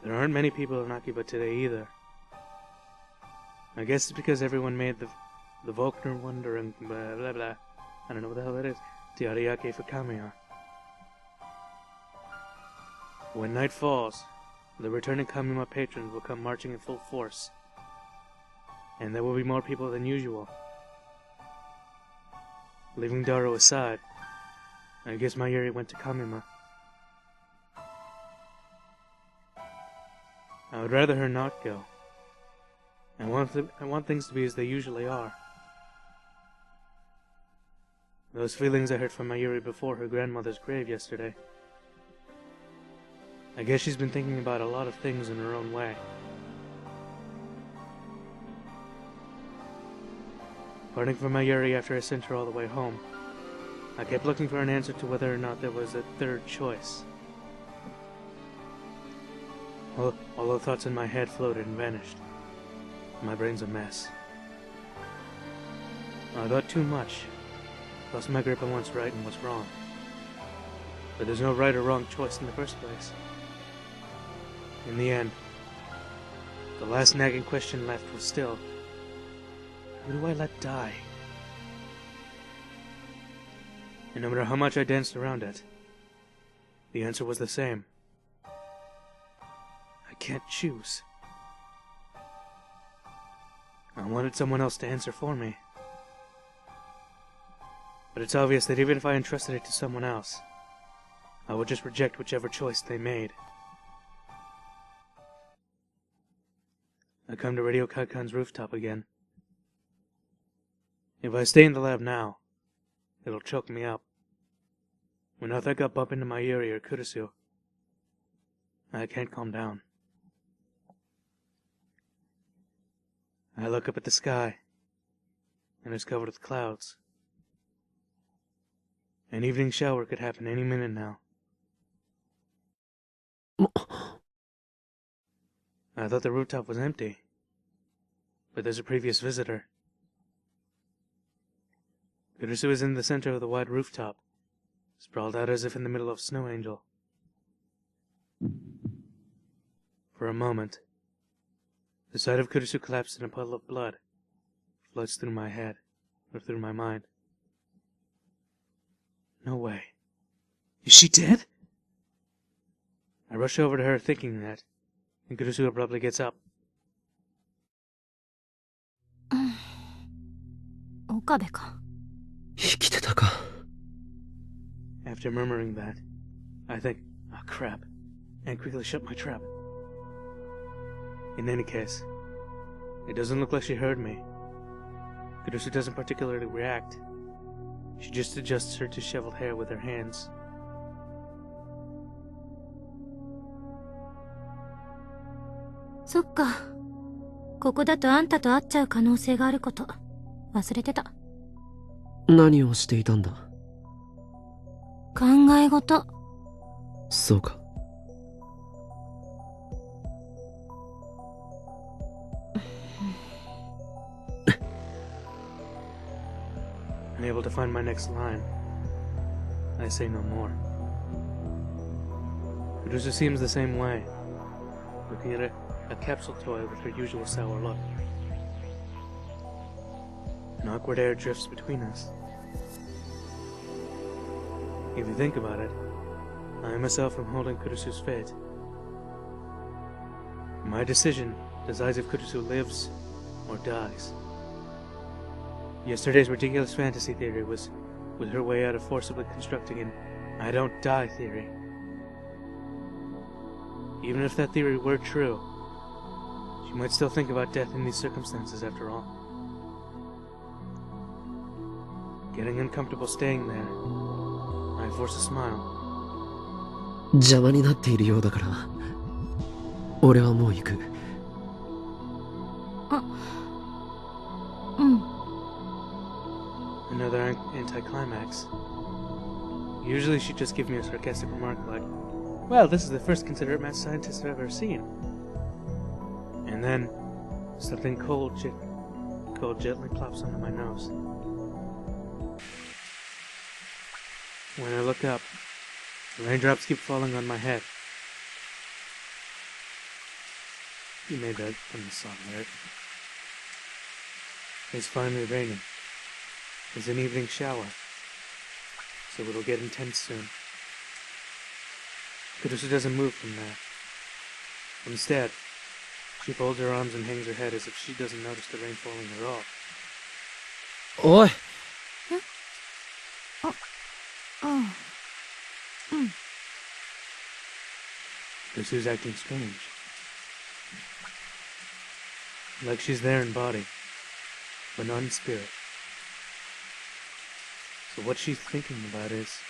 There aren't many people in Akiba today either. I guess it's because everyone made the Volkner Wonder and blah blah blah. I don't know what the hell that is. Tiariake for Kamiya. When night falls, the returning Kamima patrons will come marching in full force. And there will be more people than usual. Leaving Daro aside, I guess Mayuri went to Kamima. I would rather her not go. I want things to be as they usually are. Those feelings I heard from Mayuri before her grandmother's grave yesterday. I guess she's been thinking about a lot of things in her own way. Parting from Mayuri after I sent her all the way home, I kept looking for an answer to whether or not there was a third choice. All the thoughts in my head floated and vanished. My brain's a mess. I thought too much. Lost my grip on what's right and what's wrong. But there's no right or wrong choice in the first place. In the end, the last nagging question left was still, who do I let die? And no matter how much I danced around it, the answer was the same. I can't choose. I wanted someone else to answer for me. But it's obvious that even if I entrusted it to someone else, I would just reject whichever choice they made. I come to Radio Kaikan's rooftop again. If I stay in the lab now, it'll choke me up. When I think I'll bump into Mayuri or Kurisu, I can't calm down. I look up at the sky, and it's covered with clouds. An evening shower could happen any minute now. I thought the rooftop was empty, but there's a previous visitor. Kurisu is in the center of the wide rooftop, sprawled out as if in the middle of Snow Angel. For a moment, the sight of Kurisu collapsed in a puddle of blood floods through my head, or through my mind. No way. Is she dead? I rush over to her thinking that, and Kurisu abruptly gets up. Okabe ka? 生きてたか. After murmuring that, I think, oh crap, and quickly shut my trap. In any case, it doesn't look like she heard me. Kurisu doesn't particularly react. She just adjusts her disheveled hair with her hands. Sokka. ここだとあんたと会っちゃう可能性があること、忘れてた。何をしていたんだ? 考え事。そうか。Unable to find my next line, I say no more. Kurisu seems the same way, looking at a capsule toy with her usual sour look. An awkward air drifts between us. If you think about it, I myself am holding Kurisu's fate. My decision decides if Kurisu lives or dies. Yesterday's ridiculous fantasy theory was her way out of forcibly constructing an I don't die theory. Even if that theory were true, she might still think about death in these circumstances after all. Getting uncomfortable staying there, I force a smile. 邪魔になっているようだから、俺はもう行く。Another anticlimax. Usually she'd just give me a sarcastic remark like, well, this is the first considerate mad scientist I've ever seen. And then, something cold gently plops under my nose. When I look up, raindrops keep falling on my head. You made that from the song lyric. It's finally raining. There's an evening shower, so it'll get intense soon. Kurusu doesn't move from there. Instead, she folds her arms and hangs her head as if she doesn't notice the rain falling at all. おい。Kurusu's acting strange. Like she's there in body, but not in spirit. So what she's thinking about is...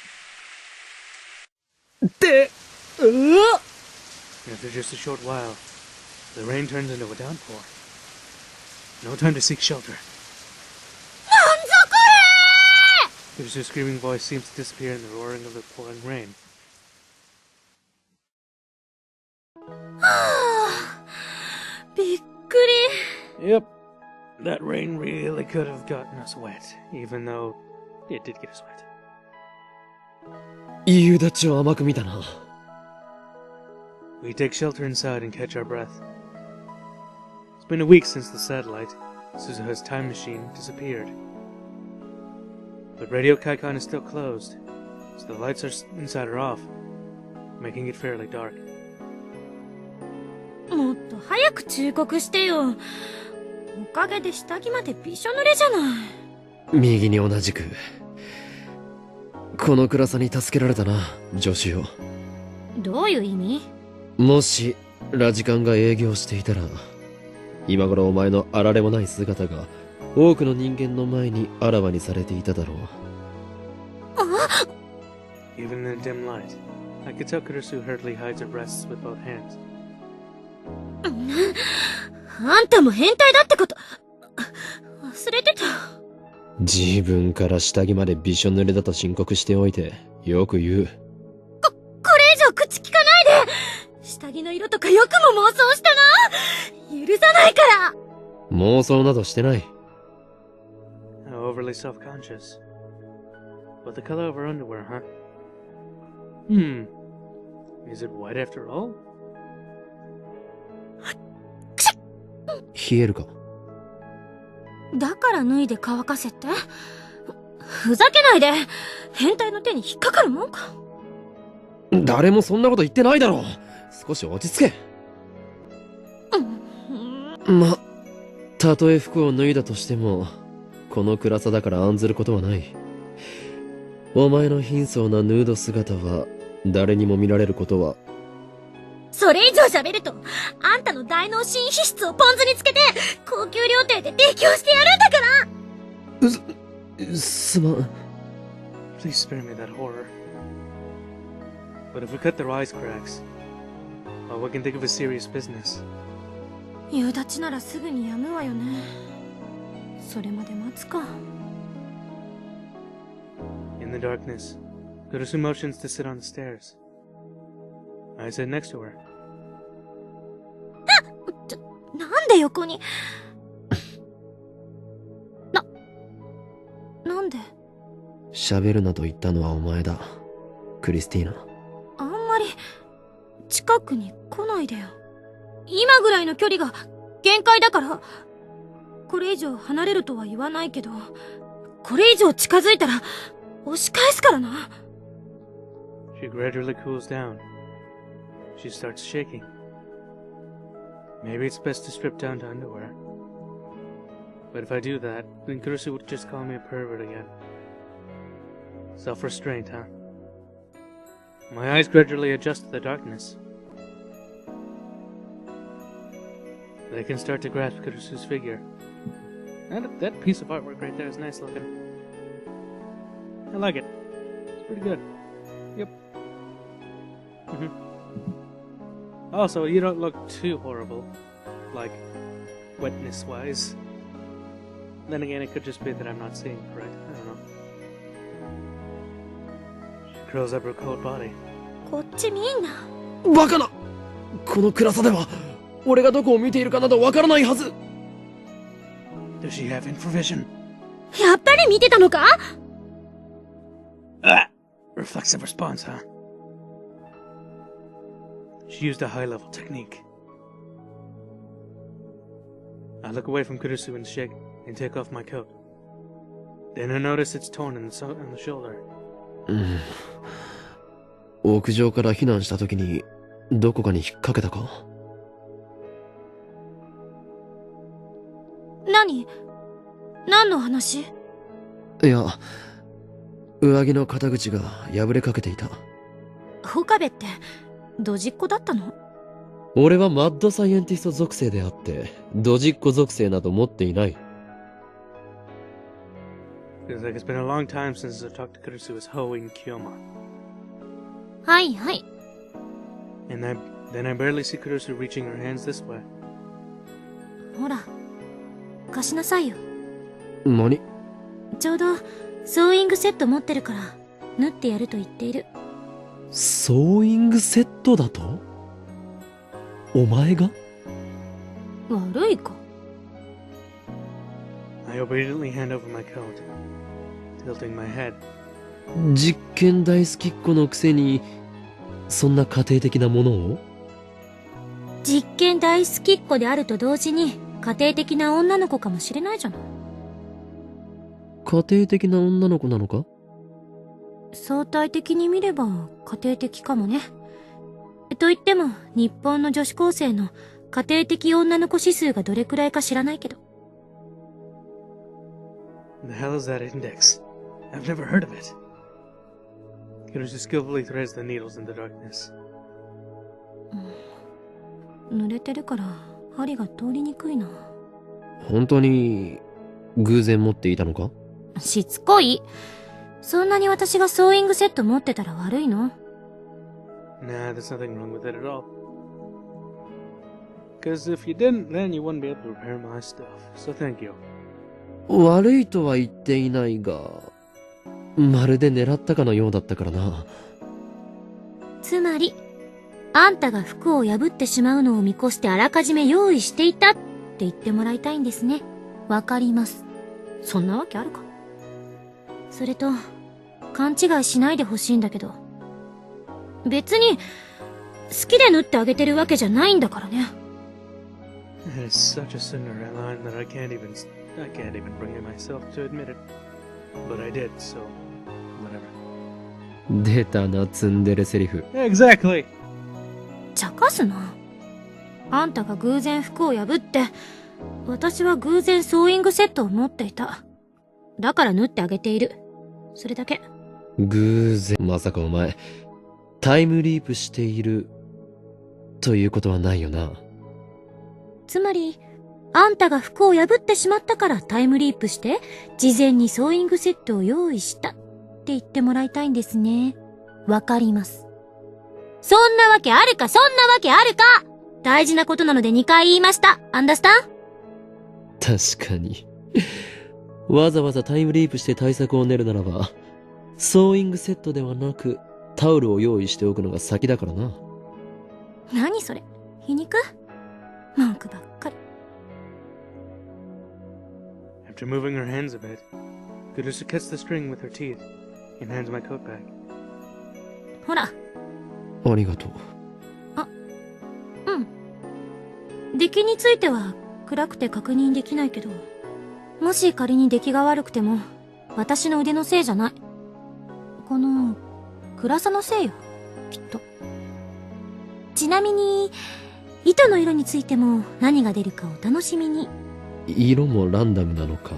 After just a short while, the rain turns into a downpour. No time to seek shelter. Kurusu's screaming voice seems to disappear in the roaring of the pouring rain. Yep, that rain really could have gotten us wet, even though it did get us wet. 夕立を甘く見たな。We take shelter inside and catch our breath. It's been a week since the satellite, Suzuha's time machine, disappeared. But Radio Kaikan is still closed, so the lights inside are off, making it fairly dark. もっと早く忠告してよ。おかげで下着までびしょ濡れじゃない。右に同じく。この暗さに助けられたな、助手よ。どういう意味？もしラジカンが営業していたら、今頃お前のあられもない姿が多くの人間の前にあらわにされていただろう。Even in the dim light, I could tell Kurusu hurriedly hides her breasts with both hands. あんたも変態だってこと忘れてた。自分から下着までびしょ濡れだと申告しておいてよく言う。これ以上口聞かないで。下着の色とかよくも妄想したな。許さないから。妄想などしてない。 How overly self-conscious. But the color of her underwear, huh? Is it white after all? 冷えるか。だから脱いで乾かせって？ふざけないで。変態の手に引っかかるもんか。誰もそんなこと言ってないだろう。少し落ち着け。ま、たとえ服を脱いだとしてもこの暗さだから案ずることはない。お前の貧相なヌード姿は誰にも見られることは。それ以上喋るとあんたの大脳新皮質をポン酢につけて高級料亭で提供してやるんだから。すまん。 Please spare me that horror. But if we cut their eyes cracks, well, we can think of a serious business. 夕立ならすぐに止むわよね。それまで待つか。In the darkness, Kurusu motions to sit on the stairs. I sit next to her. なんで横になんで？喋るなと言ったのはお前だ、クリスティーナ。あんまり近くに来ないでよ。今ぐらいの距離が限界だから。これ以上離れるとは言わないけど、これ以上近づいたら押し返すからな。She gradually cools down. She starts shaking. Maybe it's best to strip down to underwear. But if I do that, then Kurusu would just call me a pervert again. Self-restraint, huh? My eyes gradually adjust to the darkness. They can start to grasp Kurusu's figure. That piece of artwork right there is nice looking. I like it. It's pretty good. Yep. Also, you don't look too horrible, like, wetness-wise. Then again, it could just be that I'm not seeing correct. I don't know. She curls up her cold body. こっち見んな。バカな！この暗さでは俺がどこを見ているかなどわからないはず。 Does she have infravision? やっぱり見てたのか？ Ah! Reflexive response, huh? She used a high-level technique. I look away from Kurusu and shake and take off my coat. Then I notice it's torn on the shoulder. 屋上から避難した時にどこかに引っ掛けたか？何の話？いや、上着の肩口が破れかけていた。岡部ってドジっ子だったの？俺はマッドサイエンティスト属性であってドジっ子属性など持っていない。 Feels like it's been a long time since I talked to Kurusu as Whoo in Kyoma. はいはい。 And then I barely see Kurusu reaching her hands this way. ほら、貸しなさいよ。何？ちょうどソーイングセット持ってるから縫ってやると言っている。ソーイングセットだと？お前が？悪いか。I obediently hand over my coat, tilting my head. 実験大好きっ子のくせにそんな家庭的なものを？実験大好きっ子であると同時に家庭的な女の子かもしれないじゃない。家庭的な女の子なのか？相対的に見れば家庭的かもね。と言っても日本の女子高生の家庭的女の子指数がどれくらいか知らないけど。The hell is that index? I've never heard of it. Kurusu skillfully threads the needles in the darkness. 濡れてるから針が通りにくいな。本当に偶然持っていたのか？しつこい。そんなに私がソーイングセット持ってたら悪いの？ Nah, there's nothing wrong with it at all. Because if you didn't, then you wouldn't be able to repair my stuff. So thank you. 悪いとは言っていないが、まるで狙ったかのようだったからな。つまり、あんたが服を破ってしまうのを見越してあらかじめ用意していたって言ってもらいたいんですね。わかります。そんなわけあるか。それと、勘違いしないでほしいんだけど、別に好きで縫ってあげてるわけじゃないんだからね。It is such a Cinderella line that I can't even bring it myself to admit it. But I did, so whatever. 出たな、ツンデレセリフ。Exactly! 茶化すな。あんたが偶然服を破って、私は偶然ソーイングセットを持っていた。だから縫ってあげている。それだけ。偶然。まさかお前、タイムリープしている、ということはないよな。つまり、あんたが服を破ってしまったからタイムリープして、事前にソーイングセットを用意したって言ってもらいたいんですね。わかります。そんなわけあるか、そんなわけあるか！大事なことなので2回言いました。アンダースタン？確かに。わざわざタイムリープして対策を練るならば、ソーイングセットではなく、タオルを用意しておくのが先だからな。何それ？皮肉？文句ばっかり。After moving her hands a bit, Kurusu cuts the string with her teeth and hands my coat back. ほら。ありがとう。うん。出来については暗くて確認できないけど、もし仮に出来が悪くても、私の腕のせいじゃない。この、暗さのせいよ、きっと。ちなみに、糸の色についても何が出るかお楽しみに。色もランダムなのか。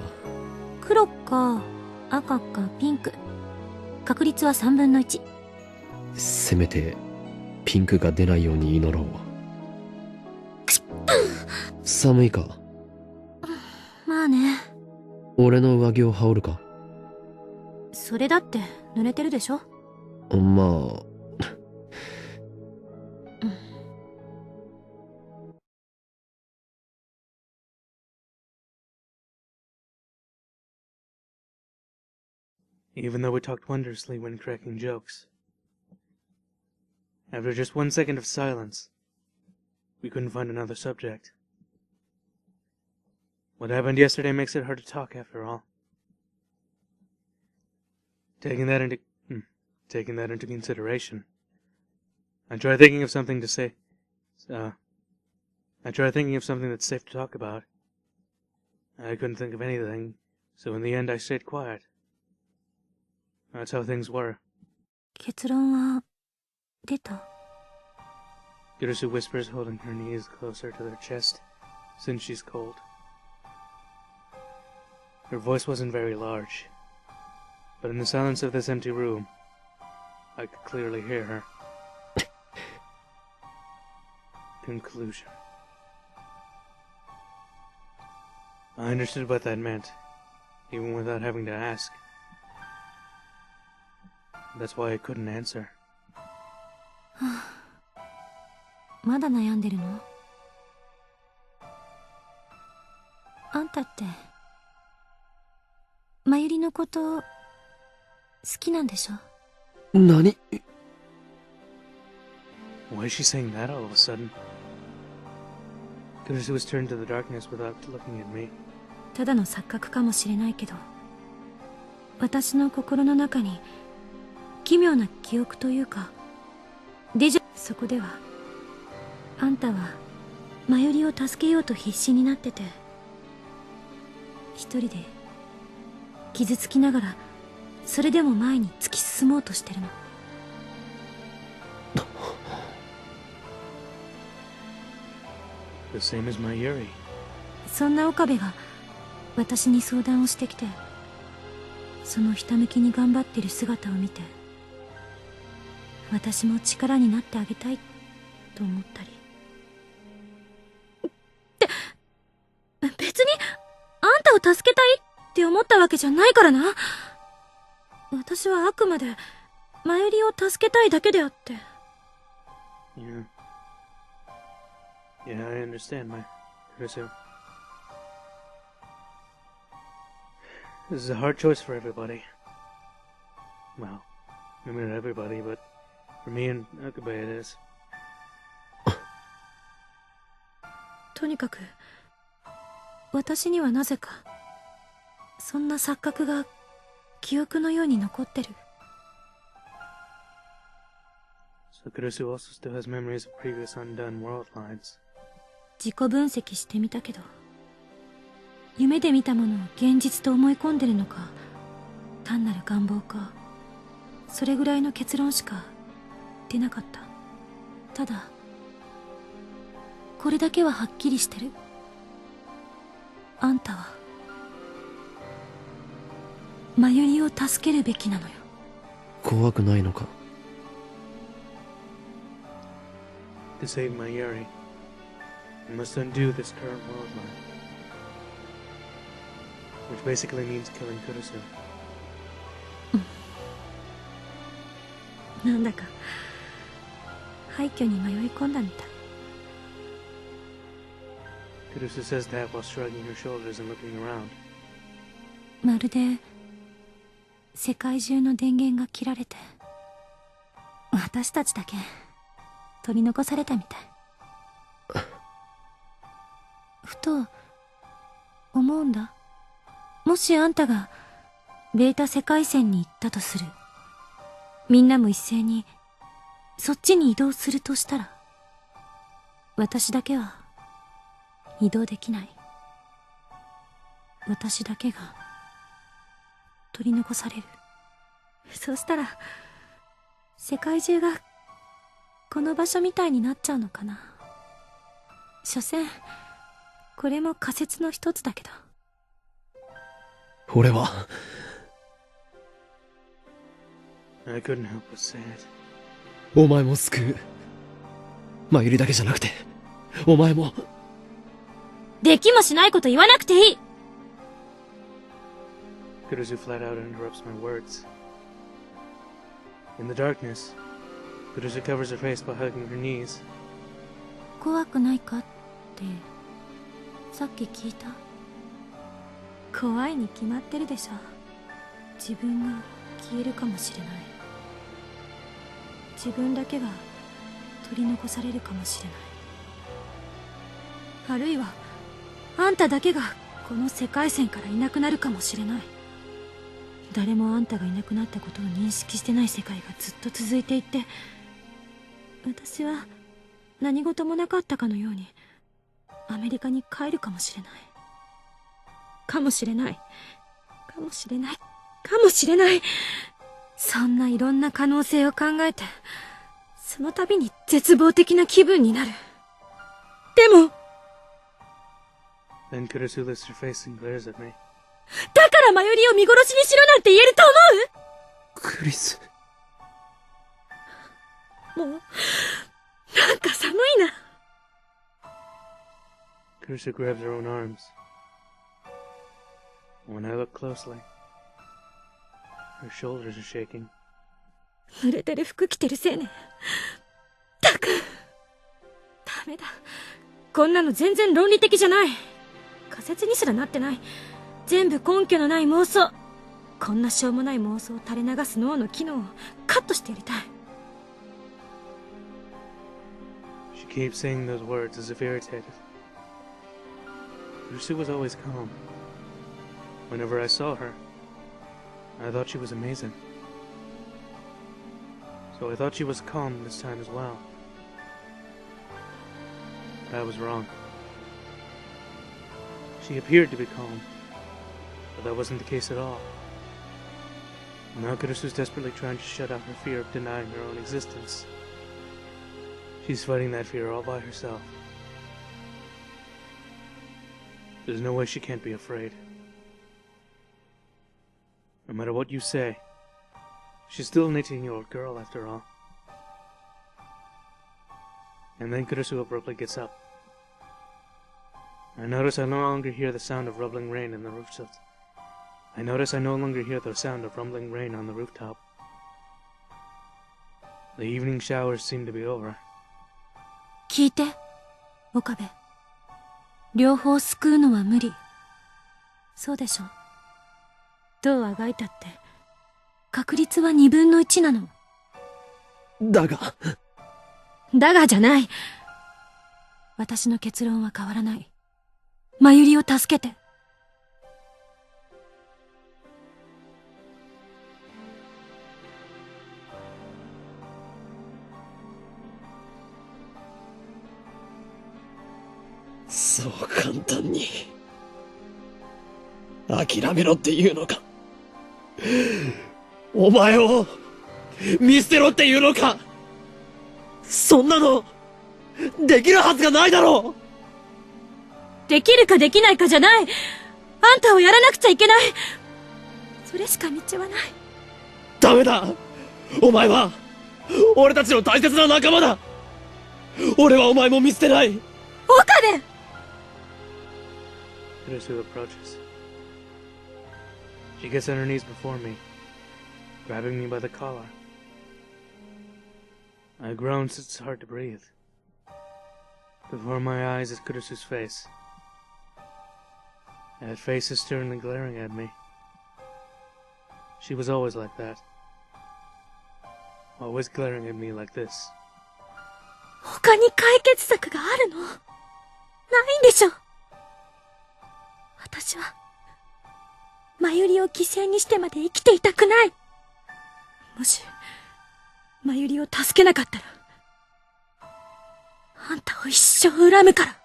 黒か、赤かピンク。確率は3分の1。せめて、ピンクが出ないように祈ろう。寒いか？まあね。俺の上着を羽織るか？それだって濡れてるでしょ？まあ。Even though we talked wondrously when cracking jokes. After just 1 second of silence, we couldn't find another subject. What happened yesterday makes it hard to talk after all. Taking that into consideration, I try thinking of something to say. I try thinking of something that's safe to talk about. I couldn't think of anything, so in the end I stayed quiet. That's how things were. 結論は出た。 Kurusu whispers, holding her knees closer to their chest, since she's cold. Her voice wasn't very large, but in the silence of this empty room, I could clearly hear her. Conclusion. I understood what that meant, even without having to ask. That's why I couldn't answer. まだ悩んでるの？あんたってまゆりのこと好きなんでしょ？何？ Why is she saying that all of a sudden? Kurusu was turned to the darkness without looking at me. ただの錯覚かもしれないけど、私の心の中に奇妙な記憶というか、そこではあんたはまゆりを助けようと必死になってて、一人で傷つきながらそれでも前に突き進もうとしてるの。The same as my Yuri. そんな岡部が私に相談をしてきて、そのひたむきに頑張ってる姿を見て、私も力になってあげたいと思ったり。って別にあんたを助けたいって思ったわけじゃないからな。私はあくまでまゆりを助けたいだけであって。Yeah. Yeah, I understand, my Kurusu. This is a hard choice for everybody. Well, maybe not everybody, but for me and Okabe it is. とにかく私にはなぜかそんな錯覚が記憶のように残ってる。 So Kurusu also still has memories of previous undone world lines. 自己分析してみたけど、夢で見たものを現実と思い込んでるのか、単なる願望か、それぐらいの結論しか出なかった。ただこれだけははっきりしてる。あんたはまゆりを助けるべきなのよ。怖くないのか？ To save my Yuri, I must undo this current world line. Which basically means killing Kurusu. なんだか廃墟に迷い込んだみたい。 Kurusu says that while shrugging her shoulders and looking around. まるで世界中の電源が切られて、私たちだけ取り残されたみたい。ふと思うんだ。もしあんたがベータ世界線に行ったとする。みんなも一斉にそっちに移動するとしたら、私だけは移動できない。私だけが取り残される。そうしたら世界中がこの場所みたいになっちゃうのかな。所詮これも仮説の一つだけど。俺は I couldn't help but say it. お前も救う。まゆりだけじゃなくてお前も。できもしないこと言わなくていい。 Kurusu flat out interrupts my words. In the darkness, Kurusu covers her face by hugging her knees. 怖くないかってさっき聞いた。怖いに決まってるでしょ。自分が消えるかもしれない。自分だけが取り残されるかもしれない。あるいはあんただけがこの世界線からいなくなるかもしれない。誰もあんたがいなくなったことを認識してない世界がずっと続いていって、私は何事もなかったかのようにアメリカに帰るかもしれない。かもしれない。かもしれない。かもしれない。そんないろんな可能性を考えて、その度に絶望的な気分になる。でも、Then Kurusu lifts her face and glares at me. だからマユリを見殺しにしろなんて言えると思クリス。う？もう、なんか寒いな。Kurusu grabs her own arms. When I look closely, her shoulders are shaking. 濡れてる服着てる青年。たく。ダメだ。こんなの全然論理的じゃない。仮説にすらなってない。全部根拠のない妄想。こんなしょうもない妄想を垂れ流す脳の機能をカットしてやりたい。She keeps saying those words as if irritated. Kurusu was always calm. Whenever I saw her, I thought she was amazing. So I thought she was calm this time as well. But I was wrong. She appeared to be calm, but that wasn't the case at all. Now Kurusu's desperately trying to shut out her fear of denying her own existence. She's fighting that fear all by herself. There's no way she can't be afraid. No matter what you say, she's still an 18-year-old girl after all. And then Kurusu abruptly gets up. I notice I no longer hear the sound of rumbling rain in the rooftop. I notice I no longer hear the sound of rumbling rain on the rooftop. The evening showers seem to be over. 聞いて、岡部。両方救うのは無理。そうでしょ。どうあがいたって、確率は2分の1なの。だが。だがじゃない。私の結論は変わらない。マユリを助けて。そう簡単に諦めろっていうのか。お前を見捨てろっていうのか。そんなのできるはずがないだろう。できるかできないかじゃない。あんたをやらなくちゃいけない。それしか道はない。ダメだ。お前は俺たちの大切な仲間だ。俺はお前も見捨てない。岡部。Kurusu approaches. She gets on her knees before me, grabbing me by the collar. I groan since it's hard to breathe. Before my eyes is Kurusu's face. That face is sternly glaring at me. She was always like that. Always glaring at me like this. 他に解決策があるの？ないんでしょ。私は、マユリを犠牲にしてまで生きていたくない。もし、マユリを助けなかったら、あんたを一生恨むから。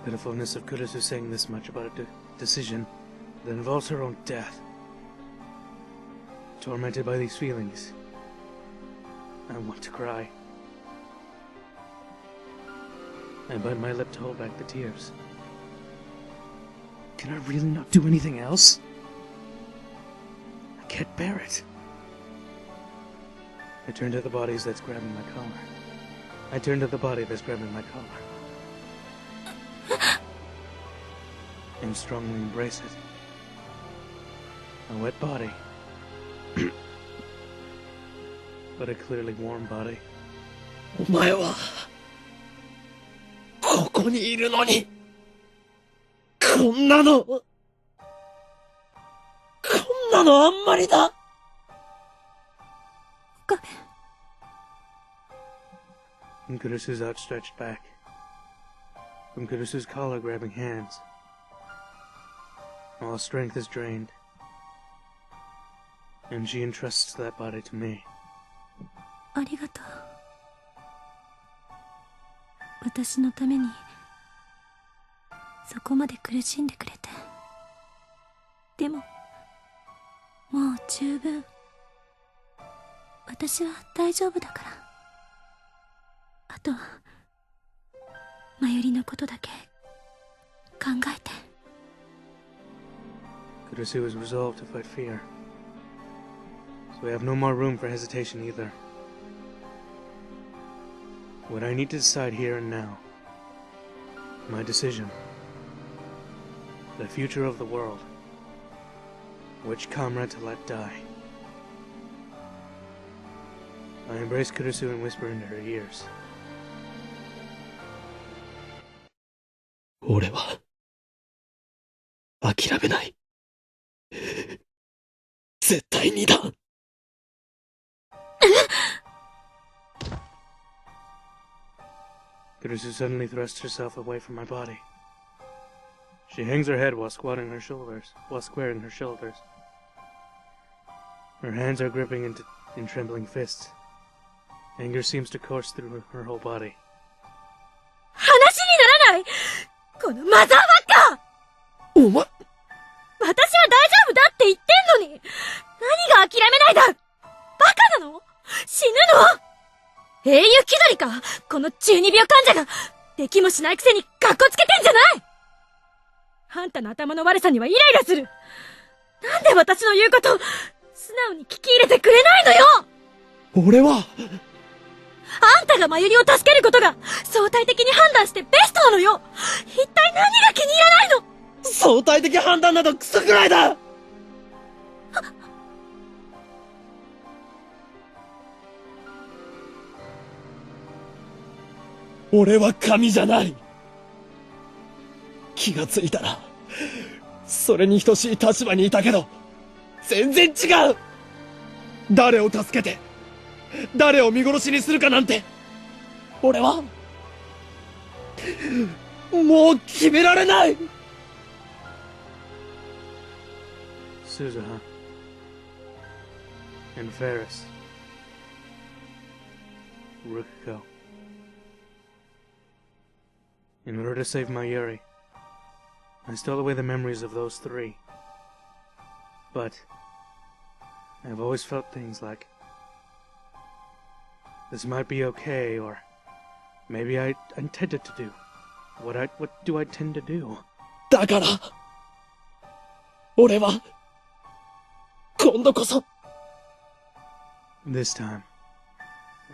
The pitifulness of Kurusu saying this much about a decision that involves her own death. Tormented by these feelings, I want to cry. I bite my lip to hold back the tears. Can I really not do anything else? I can't bear it. I turn to the bodies that's grabbing my collar. I turn to the body that's grabbing my collar. And strongly embrace it. A wet body. But a clearly warm body. お前はここにいるのにこんなのあんまりだ。ごめん。 From Kurusu's outstretched back. From Kurusu's collar grabbing hands. All strength is drained, and she entrusts that body to me. ありがとう。私のためにそこまで苦しんでくれて。でももう十分。私は大丈夫だから。あとはマユリのことだけ考えて。Kurusu is resolved to fight fear, so we have no more room for hesitation either. What I need to decide here and now, my decision, the future of the world, which comrade to let die. I embrace Kurusu and whisper into her ears. 俺は諦めない。絶対にだ。Kurusu suddenly thrusts herself away from my body. She hangs her head while squaring her shoulders, squaring her shoulders. Her hands are gripping in trembling fists. Anger seems to course through her whole body. 話にならない！このマザーバッカ！お前！私は大丈夫だって言ってんのに！何が諦めないだ！バカなの？死ぬの？英雄気取りか！この中二病患者が！できもしないくせにカッコつけてんじゃない！あんたの頭の悪さにはイライラする！なんで私の言うこと素直に聞き入れてくれないのよ！俺はあんたがマユリを助けることが相対的に判断してベストなのよ。一体何が気に入らないの？相対的判断などクソくらいだ。俺は神じゃない。気がついたらそれに等しい立場にいたけど全然違う。誰を助けて誰を見殺しにするかなんて俺はもう決められない。 Suzuha and Ferris, Rukuko. In order to save Mayuri, I stole away the memories of those three. But I've always felt things like this might be okay, or maybe I intended to do. What do I tend to do? だから俺は今度こそ This time,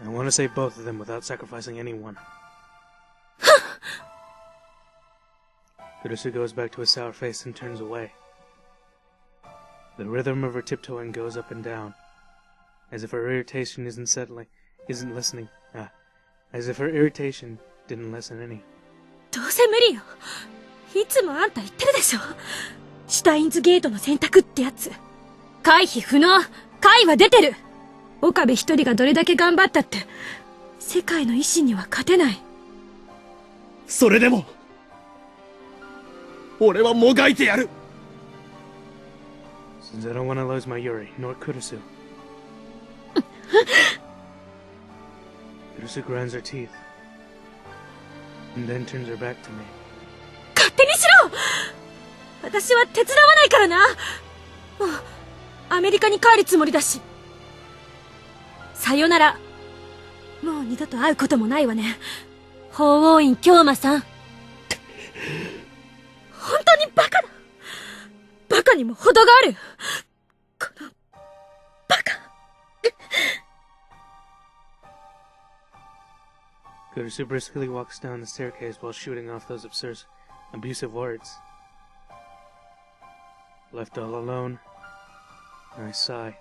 I want to save both of them without sacrificing anyone. Kurusu goes back to a sour face and turns away. The rhythm of her tiptoeing goes up and down, as if her irritation isn't listening. As if her irritation didn't lessen any. どうせ無理よ。いつもあんた言ってるでしょ。シュタインズゲートの選択ってやつ。回避不能。解は出てる。岡部一人がどれだけ頑張ったって、世界の維新には勝てない。それでも俺はもがいてやる。 Since I don't want to lose my Yuri, nor Kurusu. Kurusu grinds her teeth, and then turns her back to me. 勝手にしろ！私は手伝わないからな。もうアメリカに帰るつもりだし。さよなら。もう二度と会うこともないわね。法王院京馬さん。本当にバカだ。バカにも程がある。このバカ。Kurusu briskly walks down the staircase while shooting off those absurd, abusive words. Left all alone, I sigh.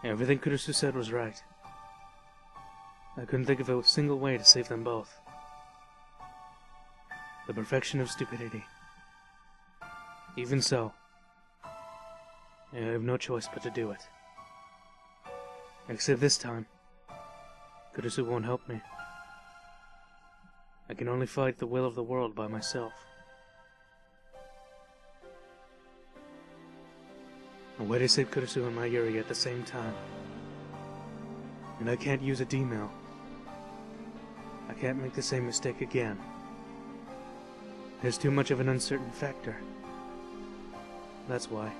Everything Kurusu said was right. I couldn't think of a single way to save them both. The perfection of stupidity. Even so, I have no choice but to do it. Except this time, Kurusu won't help me. I can only fight the will of the world by myself. A way to save Kurisu and Mayuri at the same time. And I can't use a D-mail. I can't make the same mistake again. There's too much of an uncertain factor. That's why,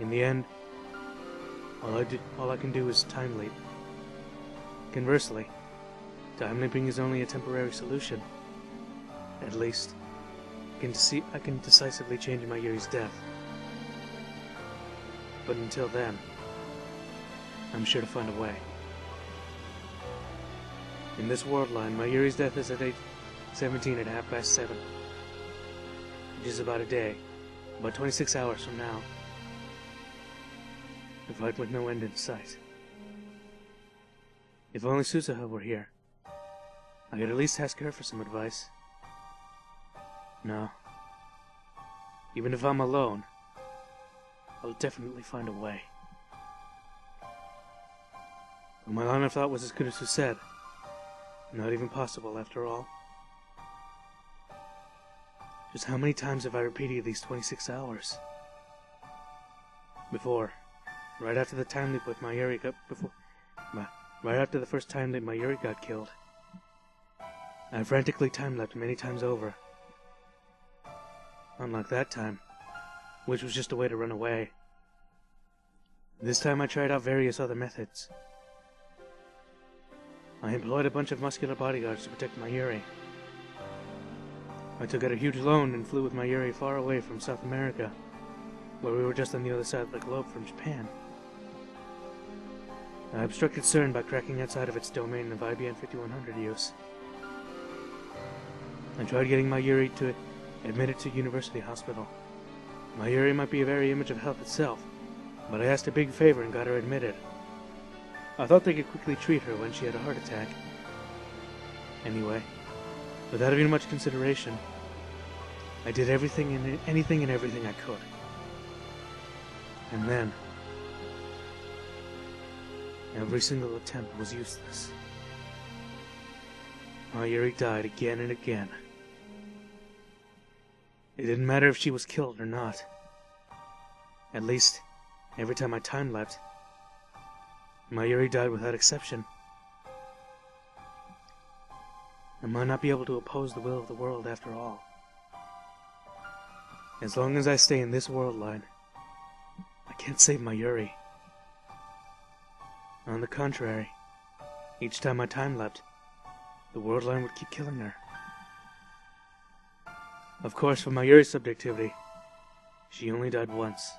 in the end, all I can do is time leap. Conversely, time leaping is only a temporary solution. At least, I can decisively change Mayuri's death. But until then, I'm sure to find a way. In this world line, Mayuri's death is at 8:17 at 7:30, which is about a day, about 26 hours from now. A fight with no end in sight. If only Susaha were here, I could at least ask her for some advice. No. Even if I'm alone, I'll definitely find a way. But my line of thought was as good as Kurisu said. Not even possible, after all. Just how many times have I repeated these 26 hours? Before, right after the time leap with Mayuri right after the first time that Mayuri got killed, I frantically time-leapt many times over. Unlike that time, which was just a way to run away. This time I tried out various other methods. I employed a bunch of muscular bodyguards to protect Mayuri. I took out a huge loan and flew with Mayuri far away from South America, where we were just on the other side of the globe from Japan. I obstructed CERN by cracking outside of its domain of IBM 5100 use. I tried getting Mayuri to admitted to University Hospital. Mayuri might be a very image of health itself, but I asked a big favor and got her admitted. I thought they could quickly treat her when she had a heart attack. Anyway, without even much consideration, I did anything and everything I could. And then, every single attempt was useless. Mayuri died again and again. It didn't matter if she was killed or not. At least, every time I time-leapt, Mayuri died without exception. I might not be able to oppose the will of the world after all. As long as I stay in this world line, I can't save Mayuri. On the contrary, each time I time-leapt, the world line would keep killing her. Of course, for Mayuri's subjectivity, she only died once.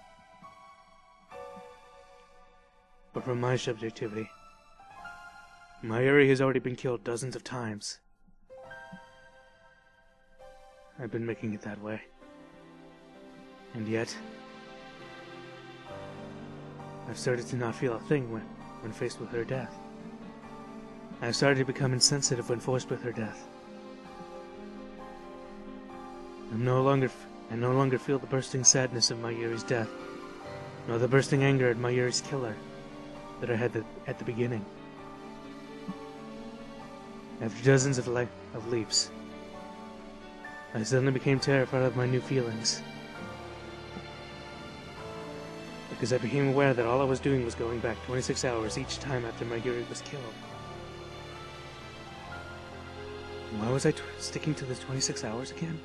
But from my subjectivity, Mayuri has already been killed dozens of times. I've been making it that way. And yet, I've started to not feel a thing when faced with her death. I've started to become insensitive when forced with her death. I no longer feel the bursting sadness of Mayuri's death, nor the bursting anger at Mayuri's killer that I had at the beginning. After dozens of leaps, I suddenly became terrified of my new feelings. Because I became aware that all I was doing was going back 26 hours each time after Mayuri was killed. Why was I sticking to the 26 hours again?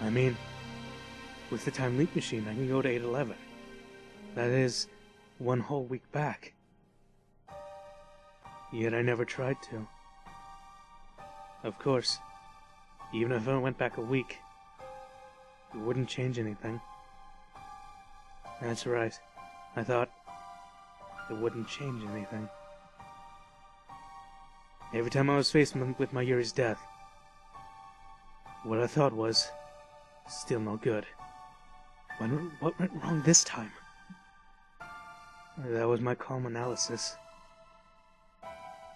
I mean, with the time leap machine, I can go to 8:11. That is, one whole week back. Yet I never tried to. Of course, even if I went back a week, it wouldn't change anything. That's right. I thought it wouldn't change anything. Every time I was faced with Mayuri's death, what I thought was, still no good. What went wrong this time? That was my calm analysis.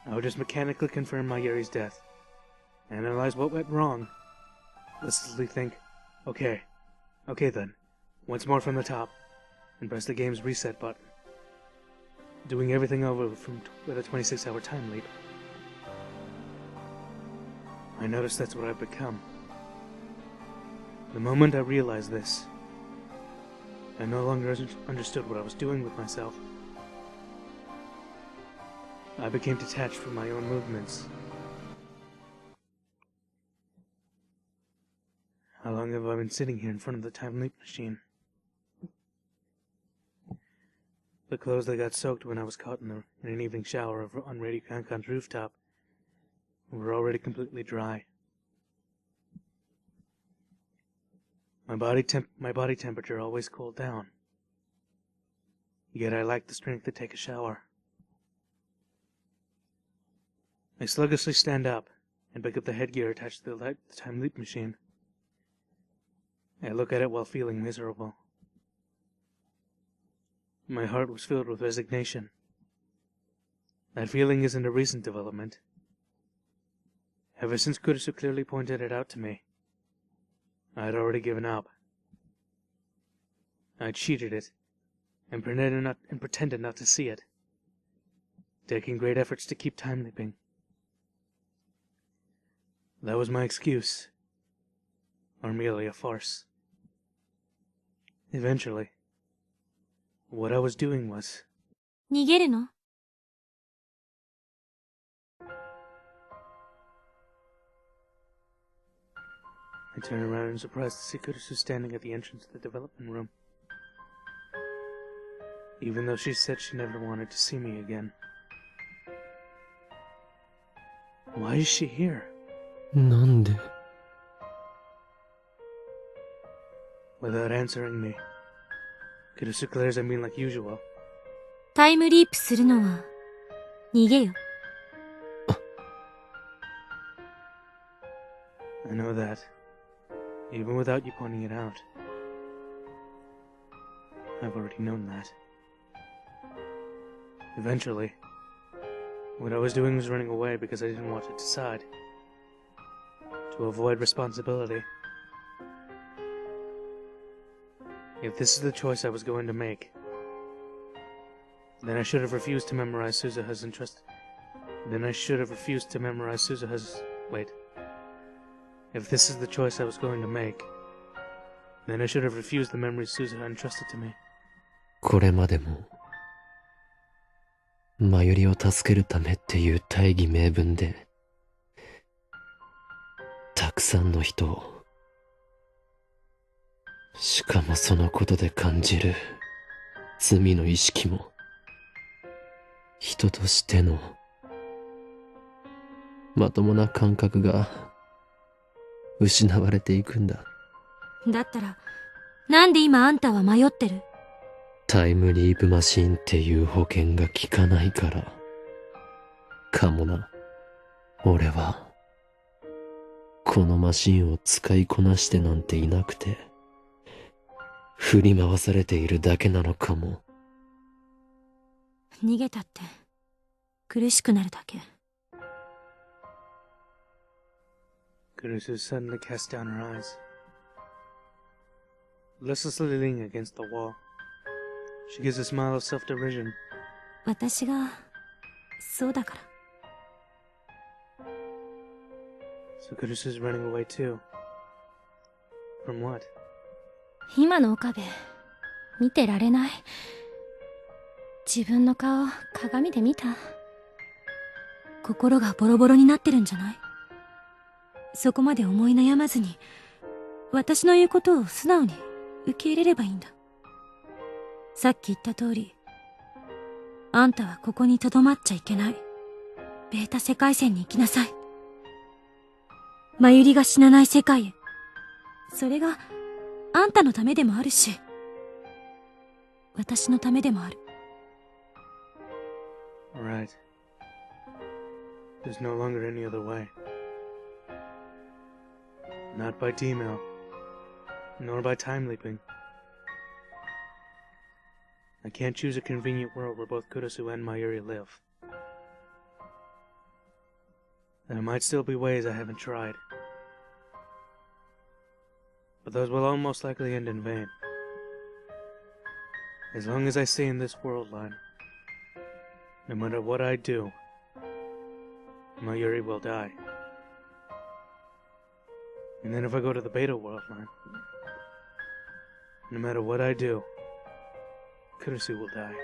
I would just mechanically confirm Mayuri's death, analyze what went wrong, listlessly think, okay then, once more from the top, and press the game's reset button, doing everything over with a 26-hour time leap. I noticed that's what I've become. The moment I realized this, I no longer understood what I was doing with myself. I became detached from my own movements. How long have I been sitting here in front of the time leap machine? The clothes that got soaked when I was caught in an evening shower on Radio Kankan's rooftop were already completely dry. My body temperature always cooled down. Yet I lacked the strength to take a shower. I sluggishly stand up and pick up the headgear attached to the time leap machine. I look at it while feeling miserable. My heart was filled with resignation. That feeling isn't a recent development. Ever since Kurisu clearly pointed it out to me, I had already given up. I cheated it and pretended not to see it, taking great efforts to keep time leaping. That was my excuse, or merely a farce. Eventually, what I was doing was... 逃げるの? I turned around and surprised to see Kurisu standing at the entrance to the development room. Even though she said she never wanted to see me again. Why is she here? なんで? Without answering me, Kurisu glares at me like usual. タイムリープするのは逃げよ。I know that, even without you pointing it out. I've already known that. Eventually, what I was doing was running away because I didn't want to decide. To avoid responsibility. If this is the choice I was going to make, then I should have refused to memorize Suzuha's Wait. If this is the choice I was going to make, then I should have refused the memories Suzuha entrusted to me. これまでも、マユリを助けるためっていう大義名分で、たくさんの人を、しかもそのことで感じる罪の意識も、人としてのまともな感覚が失われていくんだ。だったら、なんで今あんたは迷ってる？タイムリープマシンっていう保険が効かないから。かもな。俺は、このマシンを使いこなしてなんていなくて、振り回されているだけなのかも。逃げたって、苦しくなるだけ。Kurisu suddenly cast down her eyes. Listlessly leaning against the wall, she gives a smile of self-derision. 私が、そうだから。So Kurisu's running away too. From what? 今の岡部、見てられない。自分の顔、鏡で見た。心がボロボロになってるんじゃない？そこまで思い悩まずに、私の言うことを素直に受け入れればいいんだ。さっき言った通り、あんたはここに留まっちゃいけない。ベータ世界線に行きなさい。マユリが死なない世界へ。それが、あんたのためでもあるし、私のためでもある。Right. There's no longer any other way. Not by D-mail, nor by time leaping. I can't choose a convenient world where both Kurisu and Mayuri live. There might still be ways I haven't tried. But those will all most likely end in vain. As long as I stay in this world line, no matter what I do, Mayuri will die. And then if I go to the beta world line, no matter what I do, Kurusu will die.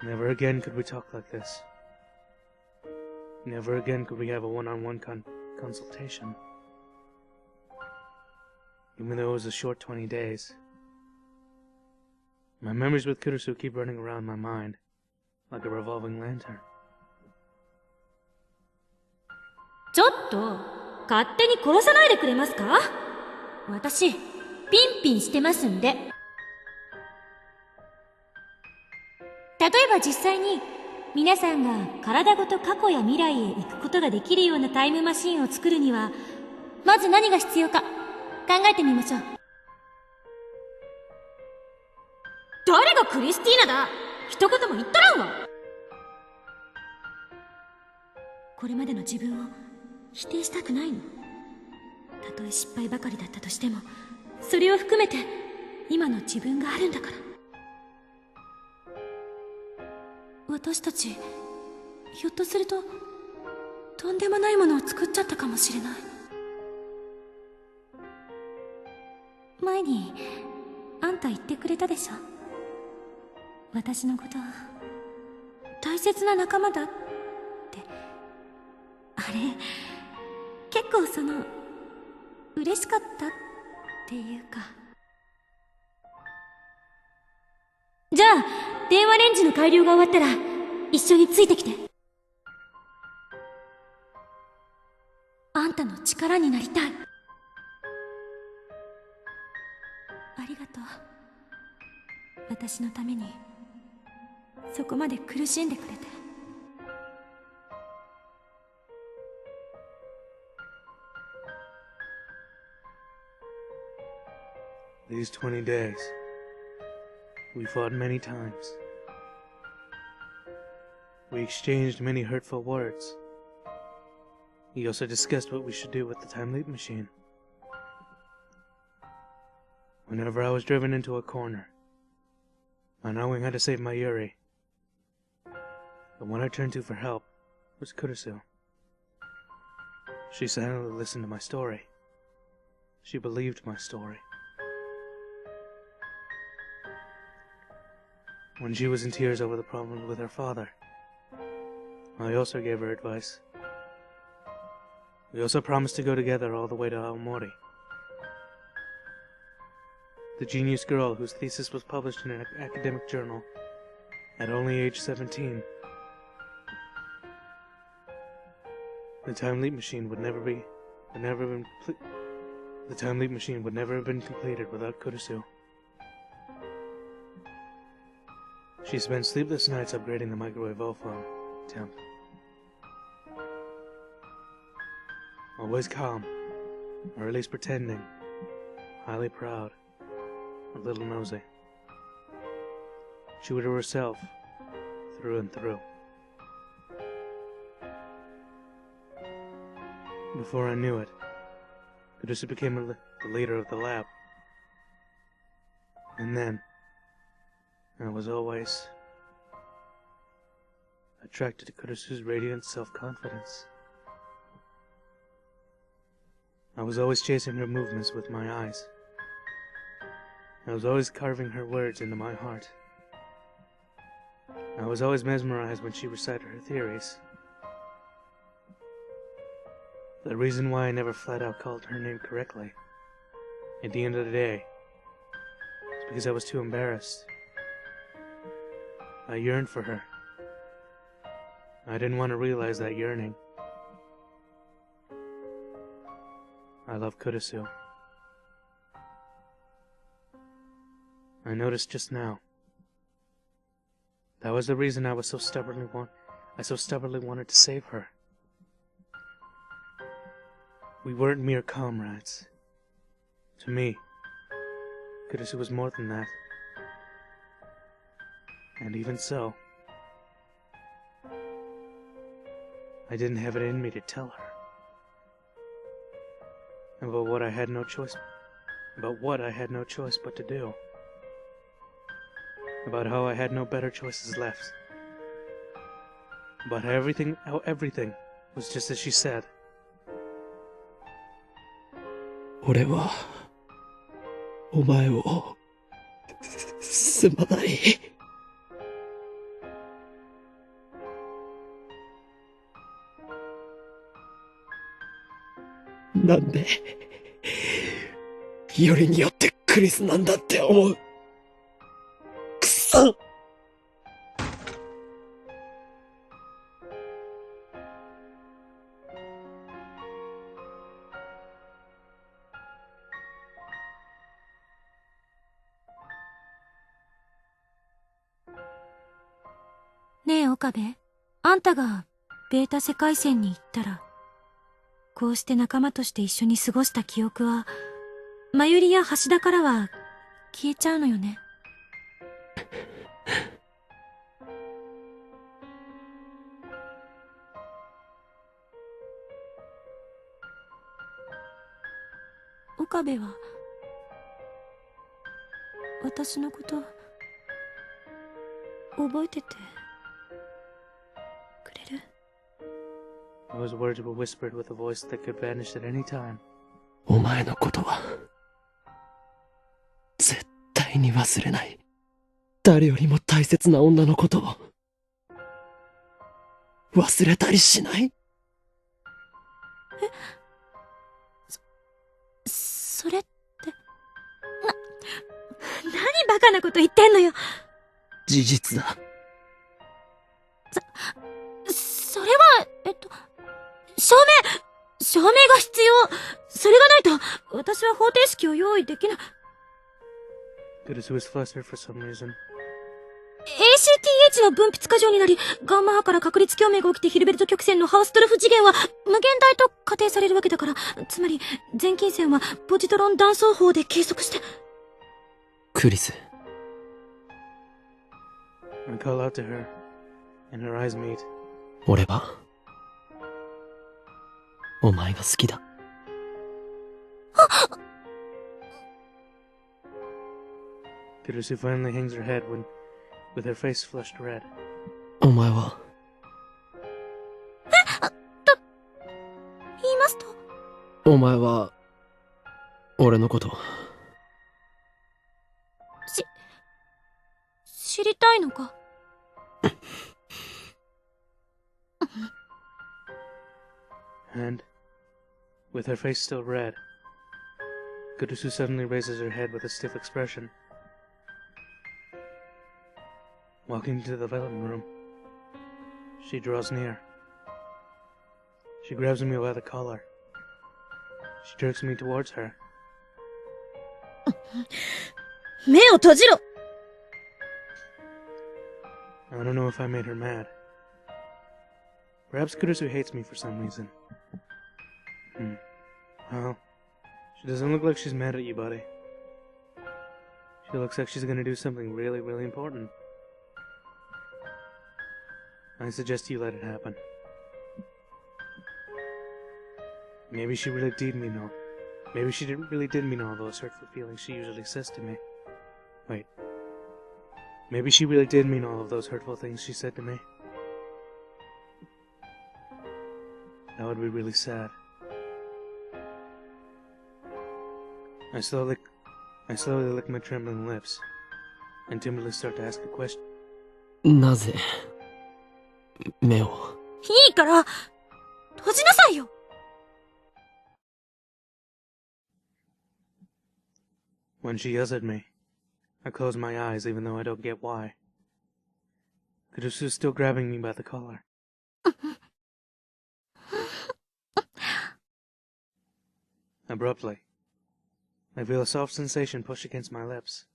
Never again could we talk like this. Never again could we have a one-on-one consultation. Even though it was a short 20 days. My memories with Kurusu keep running around my mind, like a revolving lantern. ちょっと、勝手に殺さないでくれますか？私、ピンピンしてますんで。例えば実際に、皆さんが体ごと過去や未来へ行くことができるようなタイムマシンを作るには、まず何が必要か、考えてみましょう。誰がクリスティーナだ！一言も言っとらんわ！これまでの自分を否定したくないの。たとえ失敗ばかりだったとしても、それを含めて今の自分があるんだから。私たち、ひょっとするととんでもないものを作っちゃったかもしれない。前にあんた言ってくれたでしょ。私のこと大切な仲間だって。あれ結構嬉しかったっていうか。じゃあ電話レンジの改良が終わったら一緒についてきて。あんたの力になりたい。ありがとう。私のためにそこまで苦しんでくれて。These 20 days, we fought many times. We exchanged many hurtful words. We also discussed what we should do with the time leap machine. Whenever I was driven into a corner, not knowing how to save my Yuri, the one I turned to for help was Kurusu. She silently listened to my story. She believed my story. When she was in tears over the problems with her father, I also gave her advice. We also promised to go together all the way to Aomori. The genius girl whose thesis was published in an academic journal at only age 17. The time leap machine would never have been completed without Kurusu. She spent sleepless nights upgrading the microwave oven temp. Always calm, or at least pretending, highly proud, a little nosy. She would herself, through and through. Before I knew it, Kurusu became the leader of the lab. And then, I was always attracted to Kurusu's radiant self-confidence. I was always chasing her movements with my eyes. I was always carving her words into my heart. I was always mesmerized when she recited her theories. The reason why I never flat out called her name correctly, at the end of the day, is because I was too embarrassed. I yearned for her. I didn't want to realize that yearning. I love Kurusu. I noticed just now. That was the reason I so stubbornly wanted to save her. We weren't mere comrades. To me, Kurusu was more than that. And even so, I didn't have it in me to tell her about what I had no choice but to do. About how I had no better choices left. About how everything was just as she said. 俺はお前を、すまない。なんで、よりによってクリスなんだって思う。くそ！ねえ岡部、あんたがベータ世界線に行ったら、こうして仲間として一緒に過ごした記憶は、まゆりや橋田からは消えちゃうのよね。岡部は私のこと覚えててくれる？ Those words were whispered with a voice that could vanish at any time. お前のことは、絶対に忘れない。誰よりも大切な女のことを、忘れたりしない。それって何バカなこと言ってんのよ。事実だ。それは証明が必要。それがないと私は方程式を用意できない。Kurusu was flustered for some reason. ACTH の分泌過剰になり、ガンマ波から確率共鳴が起きてヒルベルト曲線のハウストルフ次元は無限大と仮定されるわけだから、つまり全近線はポジトロン断層法で計測して。クリス。I call out to her, and her eyes meet. 俺は、お前が好きだ。Kurusu finally hangs her head with her face flushed red. お前は、言いますと？お前は、俺のこと、知りたいのか？And, with her face still red, Kurusu suddenly raises her head with a stiff expression. Walking into the development room, she draws near. She grabs me by the collar. She jerks me towards her. 目を閉じろ！ I don't know if I made her mad. Perhaps Kurusu hates me for some reason. Well, she doesn't look like she's mad at you, buddy. She looks like she's gonna do something really, really important. I suggest you let it happen. Maybe she really did mean all. Maybe she really did mean all those hurtful feelings she usually says to me. Wait. Maybe she really did mean all of those hurtful things she said to me. That would be really sad. I slowly lick my trembling lips, and timidly start to ask a question. なぜ、目を。いいから、閉じなさいよ！ When she yells at me, I close my eyes even though I don't get why. Kurusu's still grabbing me by the collar. Abruptly, I feel a soft sensation push against my lips.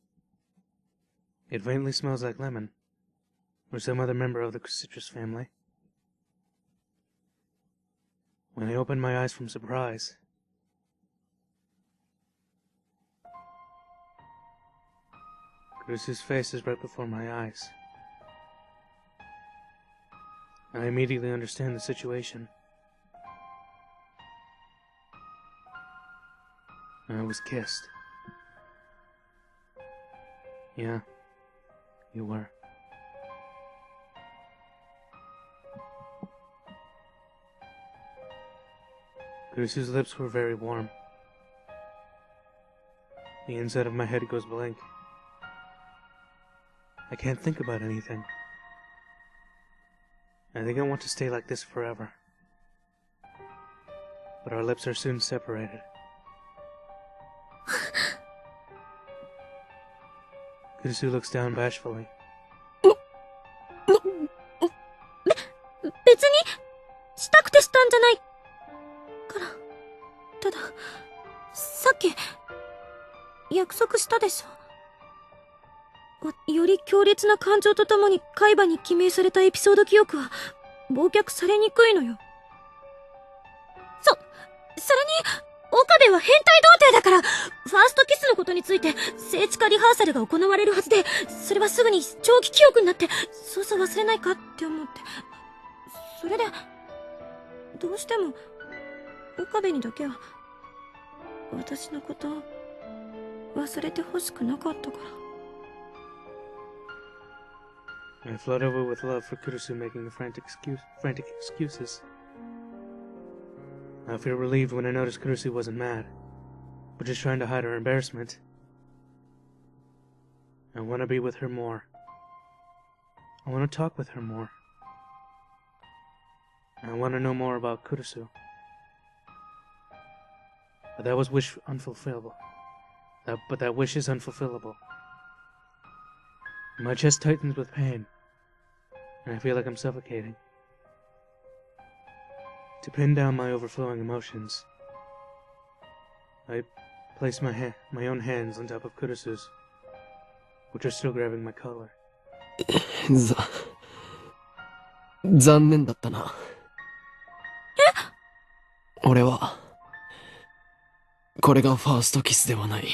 It faintly smells like lemon, or some other member of the citrus family. When I open my eyes from surprise, Kurusu's face is right before my eyes. I immediately understand the situation. I was kissed. Yeah, you were. Kurusu's lips were very warm. The inside of my head goes blank. I can't think about anything. I think I want to stay like this forever. But our lips are soon separated. Kurusu looks down bashfully. 別にしたくてしたんじゃないから。たださっき約束したでしょ。より強烈な感情とともに海馬に記名されたエピソード記憶は忘却されにくいのよ。それに岡部は変態童貞だから、ファーストキスのことについて聖地化リハーサルが行われるはずで、それはすぐに長期記憶になってそうそう忘れないかって思って。それでどうしても岡部にだけは私のこと忘れてほしくなかったから。 I flood over with love for Kurusu making frantic excuses. I feel relieved when I notice Kurusu wasn't mad, but just trying to hide her embarrassment. I want to be with her more. I want to talk with her more. I want to know more about Kurusu. But that was wish unfulfillable. But that wish is unfulfillable. My chest tightens with pain, and I feel like I'm suffocating. To pin down my overflowing emotions, I place my own hands on top of Kurusu's, which are still grabbing my collar. 残念だったな。俺はこれがファーストキスではない。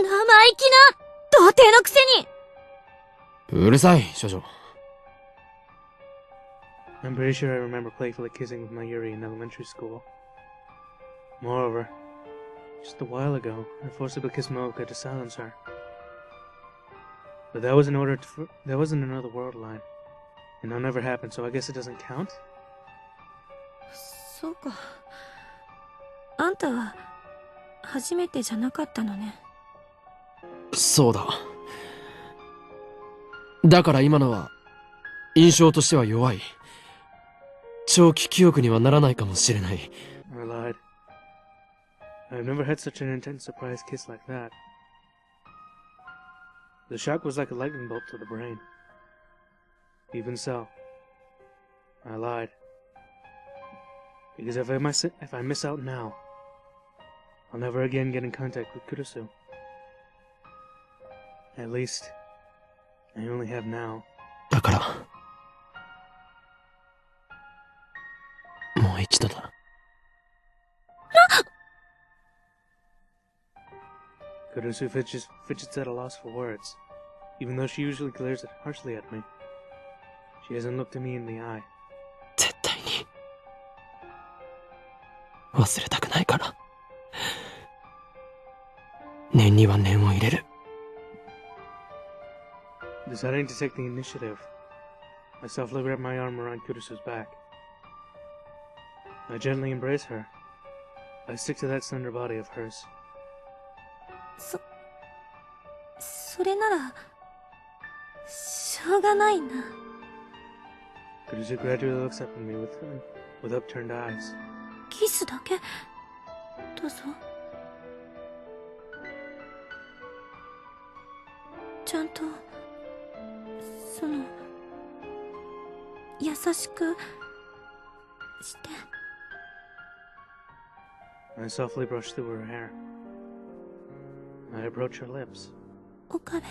生意気な童貞のくせに。うるさい、少女。I'm pretty sure I remember playfully kissing with my Yuri in elementary school. Moreover, just a while ago, I forcibly kissed Moeka to silence her. But that was that wasn't another world line, and that never happened, so I guess it doesn't count? そうか。あんたは初めてじゃなかったのね。そうだ。だから今のは印象としては弱い。長期記憶にはならないかもしれない。I lied. I've never had such an intense surprise kiss like that. The shock was like a lightning bolt to the brain. Even so, I lied. Because if I miss out now, I'll never again get in contact with Kurusu. At least, I only have now. だからもう一度だ。Kurusu fidgets at a loss for words, even though she usually glares harshly at me. She hasn't looked at me in the eye. 絶対に忘れたくないから。念には念を入れる。Deciding to take the initiative, I softly wrap my arm around Kurusu's back. I gently embrace her. I stick to that slender body of hers. それならしょうがないな。Kurusu gradually looks up at me with upturned eyes. キスだけどうぞ。ちゃんと優しくして。I softly brush through her hair. I approach her lips. 岡部。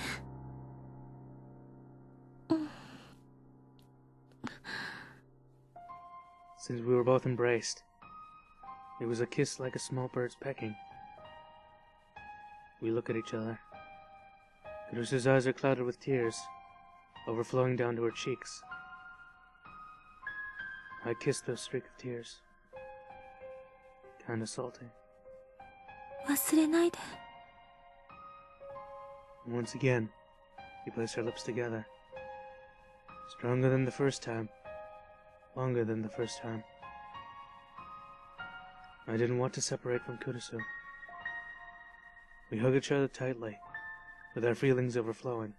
Since we were both embraced, it was a kiss like a small bird's pecking. We look at each other. Kurusu's eyes are clouded with tears, overflowing down to her cheeks. I kiss those streak of tears. Kinda salty. 忘れないで。Once again, we place our lips together. Stronger than the first time. Longer than the first time. I didn't want to separate from Kurusu. We hug each other tightly, with our feelings overflowing.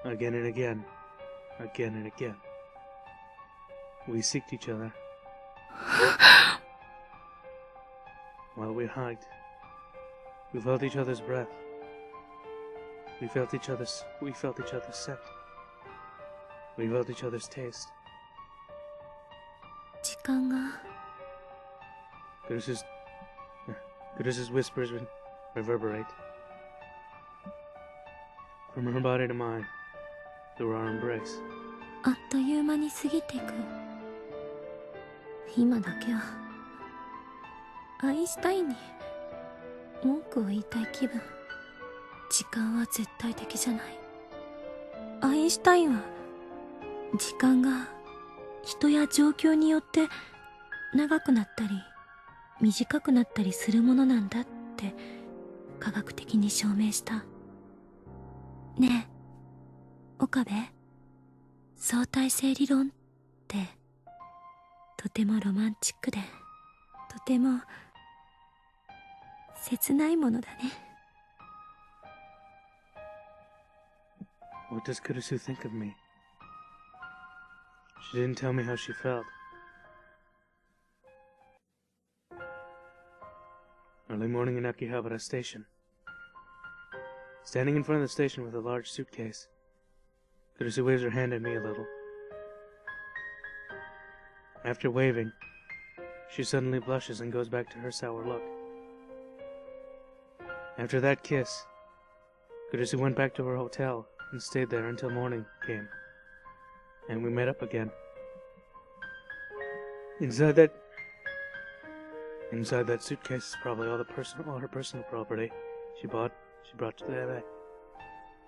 Again and again, again and again. We seeked each other. While we hugged, we felt each other's breath. We felt each other's scent. We felt each other's taste. 時間が Kurusu's whispers would reverberate. From her body to mine, through our embrace. あっという間に過ぎていく。今だけはアインシュタインに文句を言いたい気分。時間は絶対的じゃない。アインシュタインは時間が人や状況によって長くなったり短くなったりするものなんだって科学的に証明した。ねえ岡部、相対性理論ってとてもロマンチックでとても切ないものだね。What does Kurusu think of me? She didn't tell me how she felt. Early morning in Akihabara Station. Standing in front of the station with a large suitcase, Kurusu waves her hand at me a little. After waving, she suddenly blushes and goes back to her sour look. After that kiss, Kurusu went back to her hotel and stayed there until morning came, and we met up again. Inside that suitcase is probably all her personal property she brought to LA.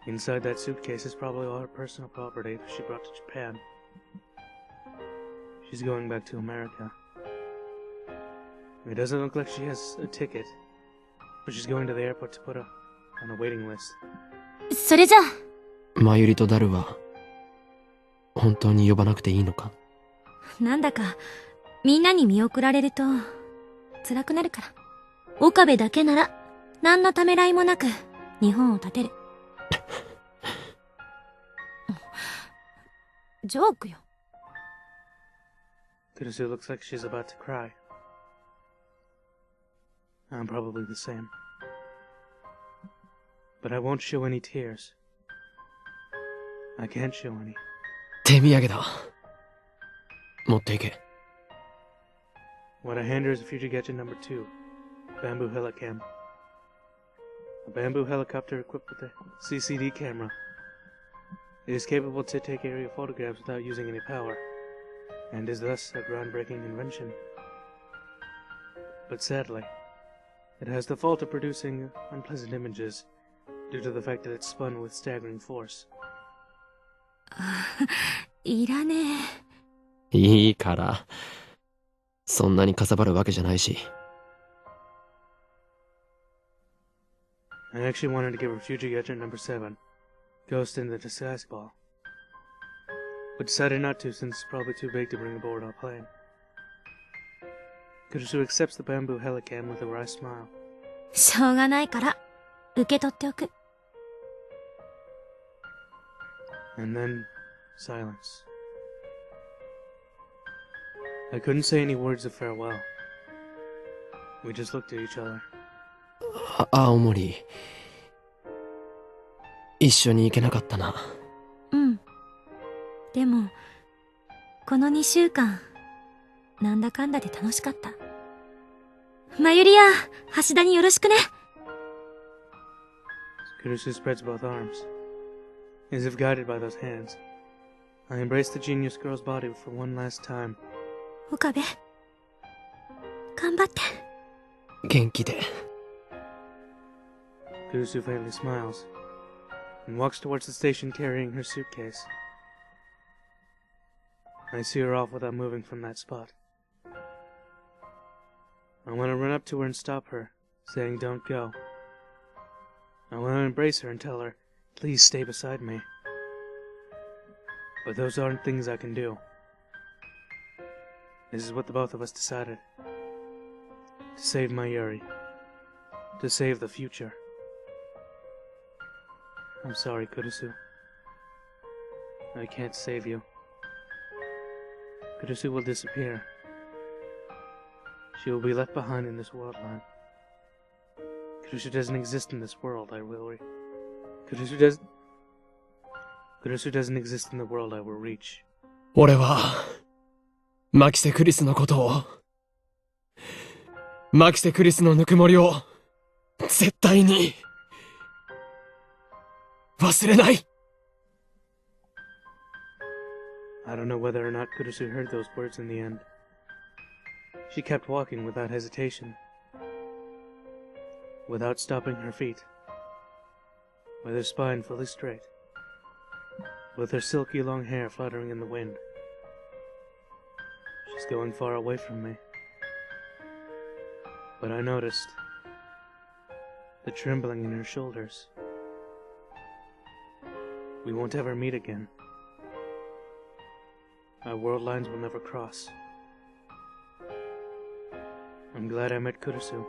Inside that suitcase is probably all her personal property she brought to Japan. She's going back to America. It doesn't look like she has a ticket, but she's going to the airport to put on a waiting list. それじゃあマユリとダルは本当に呼ばなくていいのか？なんだかみんなに見送られると辛くなるから。岡部だけなら何のためらいもなく日本を立てる。ジョークよ。Kurusu looks like she's about to cry. I'm probably the same. But I won't show any tears. I can't show any. 手土産だ。持っていけ。What I hand her is a future gadget number 2, bamboo helicam. A bamboo helicopter equipped with a CCD camera. It is capable to take aerial photographs without using any power, and is thus a groundbreaking invention. But sadly, it has the fault of producing unpleasant images due to the fact that it's spun with staggering force. いらねえ。いいから。そんなにかさばるわけじゃないし。I actually wanted to give her future gadget number 7, Ghost in the Disguise Ball, but decided not to since it's probably too big to bring aboard on a plane. Kurusu accepts the bamboo helicam with a wry smile. しょうがないから受け取っておく。And then, silence. I couldn't say any words of farewell. We just looked at each other. 青森。一緒に行けなかったな。うん。でも、この2週間、なんだかんだで楽しかった。まゆりや、橋田によろしくね。Kurusu spreads both arms, as if guided by those hands. I embraced the genius girl's body for one last time. 岡部、頑張って。元気で。Kurusu faintly smiles, and walks towards the station carrying her suitcase. I see her off without moving from that spot. I want to run up to her and stop her, saying don't go. I want to embrace her and tell her, please stay beside me. But those aren't things I can do. This is what the both of us decided. To save Mayuri. To save the future. I'm sorry, Kurusu. I can't save you. Kurusu will disappear. She will be left behind in this world line. Kurusu doesn't exist in this world, I will Kurusu doesn't exist in the world I will reach. 俺は、マキセ・クリスのことを、マキセ・クリスのぬくもりを、絶対に、忘れない。I don't know whether or not Kurusu heard those words in the end. She kept walking without hesitation, without stopping her feet, with her spine fully straight, with her silky long hair fluttering in the wind. She's going far away from me. But I noticed the trembling in her shoulders. We won't ever meet again. Our world lines will never cross. I'm glad I met Kurusu.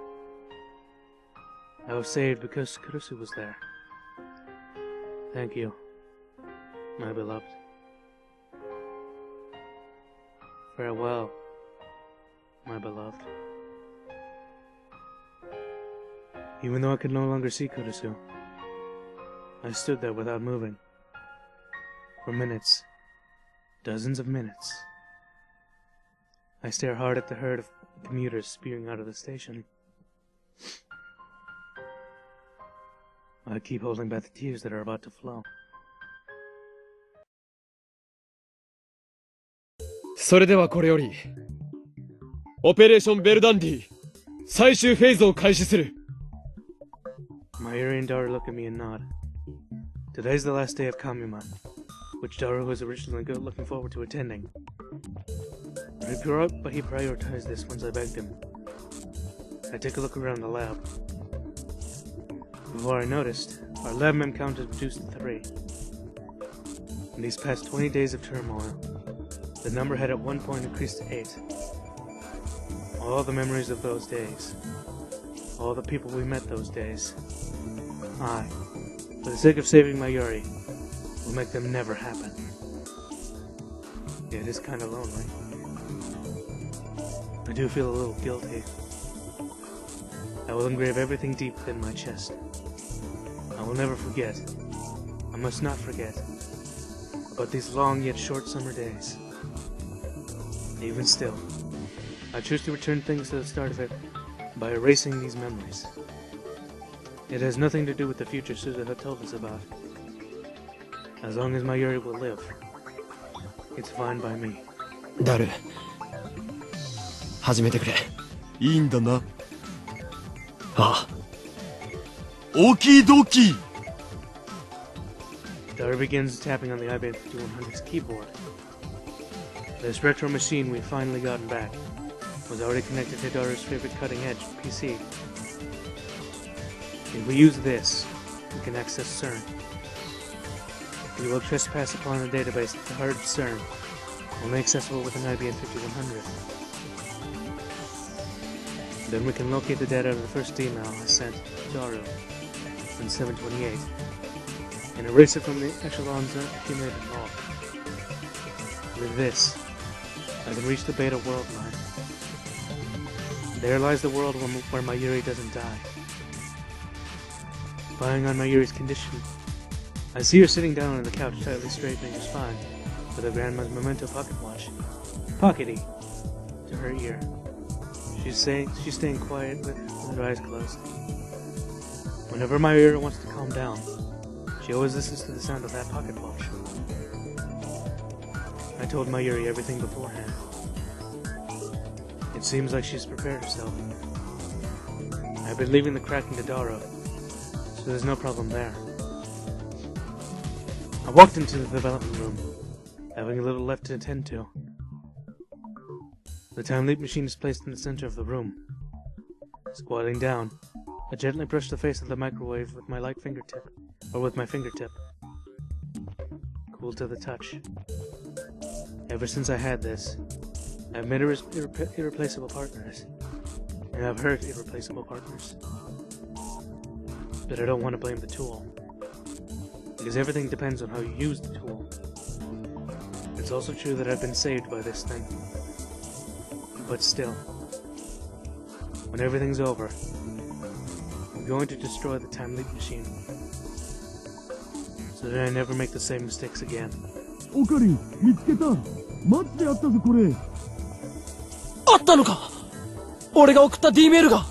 I was saved because Kurusu was there. Thank you, my beloved. Farewell, my beloved. Even though I could no longer see Kurusu, I stood there without moving. For minutes, dozens of minutes. I stare hard at the herd of commuters spewing out of the station. I keep holding back the tears that are about to flow. それではこれより、オペレーションベルダンディ、最終フェーズを開始する。Mayuri and Daru look at me and nod. Today's the last day of Kamima, which Daru was originally looking forward to attending. But he prioritized this once I begged him. I took a look around the lab. Before I noticed, our lab mem count had reduced to 3. In these past 20 days of turmoil, the number had at one point increased to 8. All the memories of those days. All the people we met those days. I, for the sake of saving Mayuri, will make them never happen. Yeah, it is kinda lonely. I do feel a little guilty. I will engrave everything deep within my chest. I will never forget. I must not forget about these long yet short summer days. Even still, I choose to return things to the start of it by erasing these memories. It has nothing to do with the future Suzuha told us about. As long as Mayuri will live, it's fine by me. ダル、始めてくれ。いいんだな。ああ。オキドキ。Daru begins tapping on the IBM 5100's keyboard. This retro machine we've finally gotten back was already connected to Daru's favorite cutting-edge PC. If we use this, we can access CERN. We will trespass upon the database at the heart of CERN, only accessible with an IBM 5100. Then we can locate the data of the first email I sent to Daru in 728 and erase it from the echelons that accumulated log. With this, I can reach the beta world line. There lies the world where Mayuri doesn't die. Spying on Mayuri's condition, I see her sitting down on the couch, tightly straightening her spine, with her grandma's memento pocket watch, pockety, to her ear. She's staying quiet with her eyes closed. Whenever Mayuri wants to calm down, she always listens to the sound of that pocket watch. I told Mayuri everything beforehand. It seems like she's prepared herself. I've been leaving the cracking to Daru, so there's no problem there. I walked into the development room, having a little left to attend to. The time leap machine is placed in the center of the room. Squatting down, I gently brush the face of the microwave with my fingertip. Cool to the touch. Ever since I had this, I've met irreplaceable partners. and I've heard irreplaceable partners. But I don't want to blame the tool, because everything depends on how you use the tool. It's also true that I've been saved by this thing. But still, when everything's over, I'm going to destroy the time leap machine, so that I never make the same mistakes again. オカリン、見つけた。マジであったぞこれ。あったのか。俺が送った D メールが。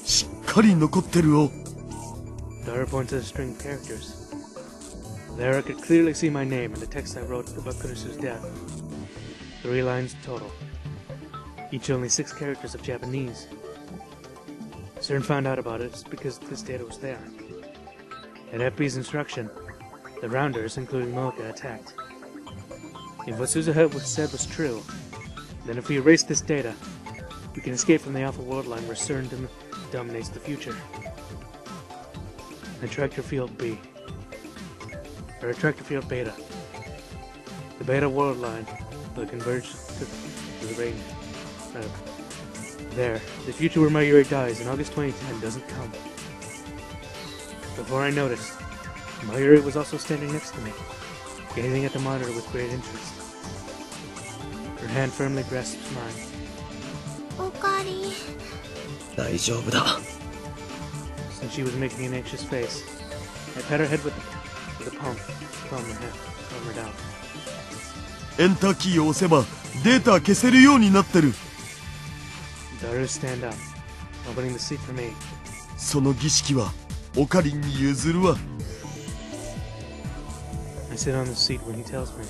しっかり残ってるよ。Dara points at a string of characters. There I could clearly see my name and the text I wrote about Kurisu's death. 3 lines total. Each only 6 characters of Japanese. Stern found out about it because this data was there. At FB's instruction, the Rounders, including Mocha, attacked. If what Suzuha said was true, then if we erase this data, we can escape from the Alpha World Line where CERN dominates the future. Attractor Field B. Or Attractor Field Beta. The Beta World Line will converge to the ring. There, the future where Mayuri dies in August 2010 doesn't come. Before I noticed, Mayuri was also standing next to me, gazing at the monitor with great interest. Her hand firmly grasps mine. おかえり。大丈夫だ。 Since she was making an anxious face, I pat her head with a palm, calm her down. エンターキーを押せばデータ消せるようになってる。Daru stand up, opening the seat for me. その儀式はオカリンに譲るわ。I sit on the seat when he tells me.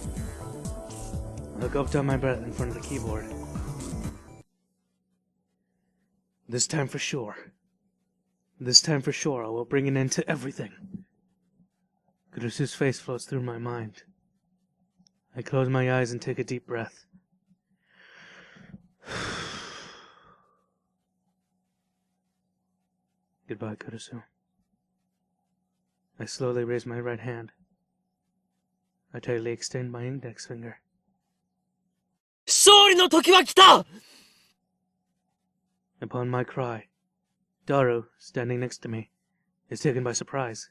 I gulped down my breath in front of the keyboard. This time for sure. This time for sure I will bring an end to everything. Kurusu's face floats through my mind. I close my eyes and take a deep breath. Goodbye, Kurusu. I slowly raise my right hand. I tightly extend my index finger. 勝利の時は来た。 Upon my cry, Daru, standing next to me, is taken by surprise.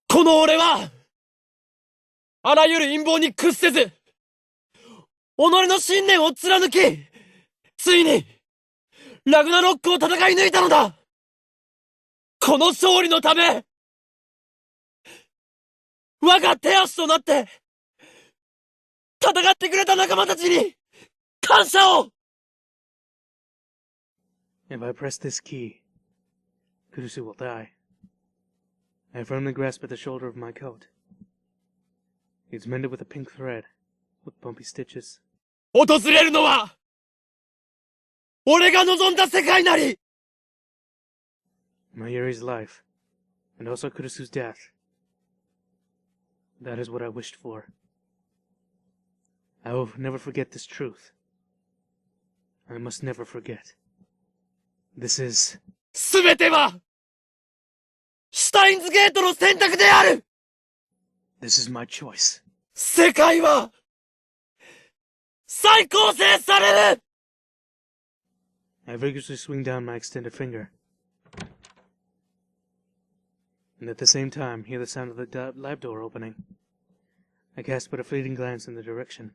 この俺は、あらゆる陰謀に屈せず、己の信念を貫き、ついに、ラグナロックを戦い抜いたのだ。この勝利のため、我が手足となって、戦ってくれた仲間たちに、感謝を。 If I press this key, Kurusu will die. I firmly grasp at the shoulder of my coat. It's mended with a pink thread, with bumpy stitches. 訪れるのは、俺が望んだ世界なり。 Mayuri's life, and also Kurusu's death. That is what I wished for. I will never forget this truth. I must never forget. This is... すべては、シュタインズゲートの選択である。 This is my choice. 世界は、再構成される。 I vigorously swing down my extended finger. And at the same time, hear the sound of the lab door opening. I cast but a fleeting glance in the direction.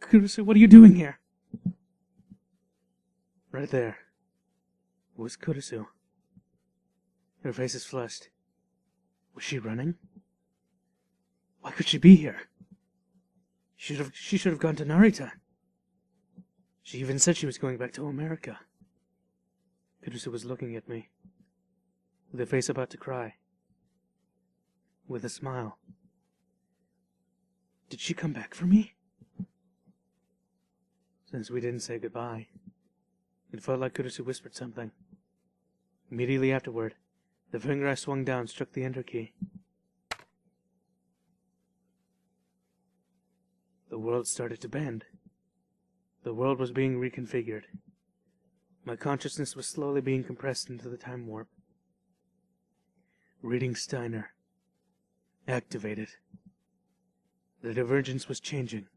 Kurusu, what are you doing here? Right there was Kurusu. Her face is flushed. Was she running? Why could she be here? She should have gone to Narita. She even said she was going back to America. Kurusu was looking at me, with a face about to cry, with a smile. Did she come back for me? Since we didn't say goodbye, it felt like Kurusu whispered something. Immediately afterward, the finger I swung down struck the enter key. The world started to bend. The world was being reconfigured. My consciousness was slowly being compressed into the time warp. Reading Steiner. Activated. The divergence was changing.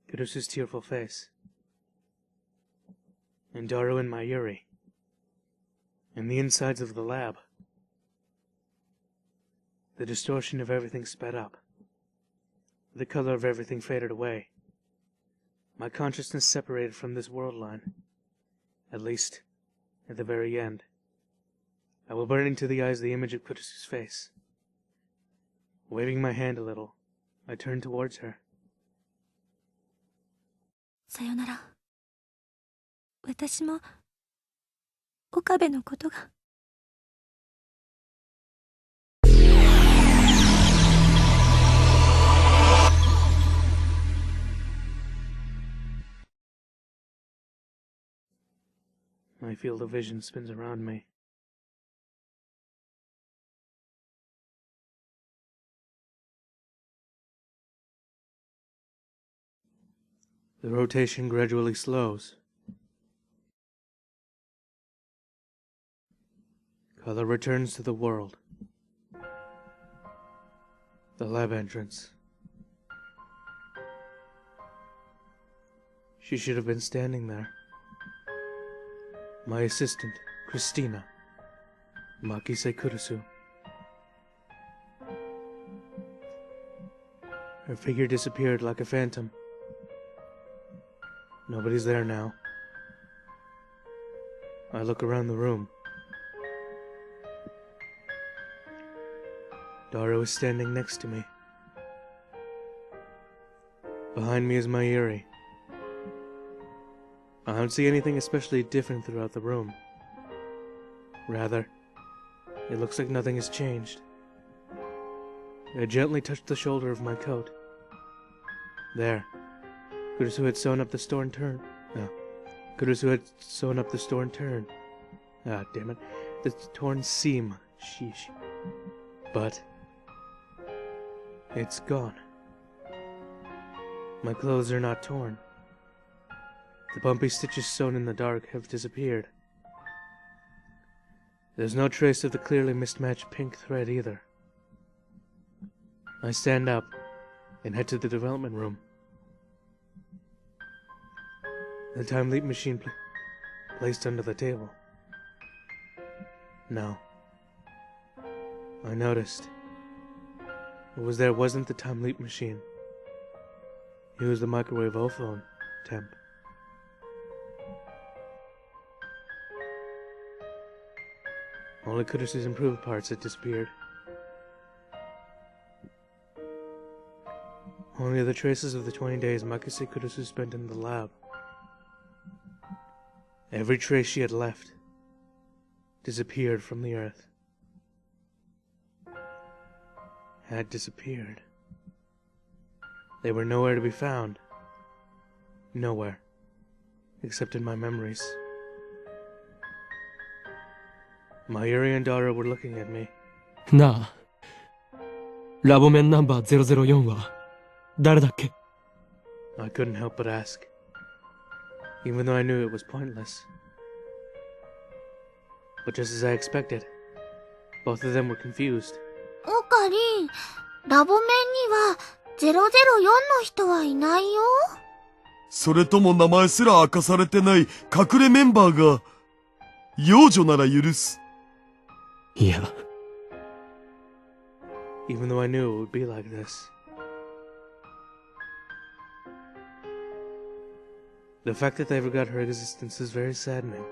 Kurusu's tearful face. And Daru and Mayuri. And the insides of the lab. The distortion of everything sped up. The color of everything faded away. My consciousness separated from this world line. At least, at the very end. I will burn into the eyes the image of Kurusu's face. Waving my hand a little, I turned towards her. さよなら。私も、岡部のことが。My field of vision spins around me. The rotation gradually slows. Color returns to the world. The lab entrance. She should have been standing there. My assistant, Christina. Makise Kurusu. Her figure disappeared like a phantom. Nobody's there now. I look around the room. Daru is standing next to me. Behind me is Mayuri. I don't see anything especially different throughout the room. Rather, it looks like nothing has changed. I gently touched the shoulder of my coat. There. Kurusu had sewn up the torn turn. Kurusu had sewn up the torn turn. Ah, damn it. The torn seam. Sheesh. But it's gone. My clothes are not torn. The bumpy stitches sewn in the dark have disappeared. There's no trace of the clearly mismatched pink thread either. I stand up and head to the development room. The time leap machine placed under the table. No. I noticed. What was there wasn't the time leap machine. It was the microwave ophone temp. Only Kurusu's improved parts had disappeared. Only the traces of the 20 days Makise Kurusu spent in the lab. Every trace she had left disappeared from the earth. Had disappeared. They were nowhere to be found. Nowhere. Except in my memories. Mayuri and Daru were looking at me. なあ、ラボメンナンバー004は誰だっけ？ I couldn't help but ask, even though I knew it was pointless. But just as I expected, both of them were confused. オカリン、ラボメンには004の人はいないよ。それとも名前すら明かされてない隠れメンバーが、幼女なら許す。いや。Even though I knew it would be like this. The fact that they forgot her existence is very saddening.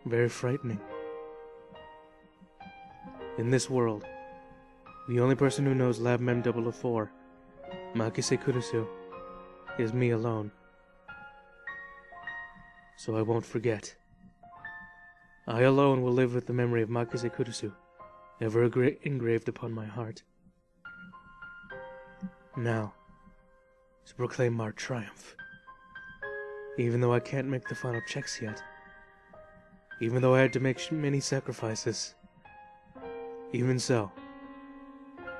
Very frightening. In this world, the only person who knows Lab Mem 004, Makise Kurusu, is me alone. So I won't forget. I alone will live with the memory of Makise Kurusu, ever engraved upon my heart. Now, to proclaim our triumph. Even though I can't make the final checks yet. Even though I had to make many sacrifices. Even so,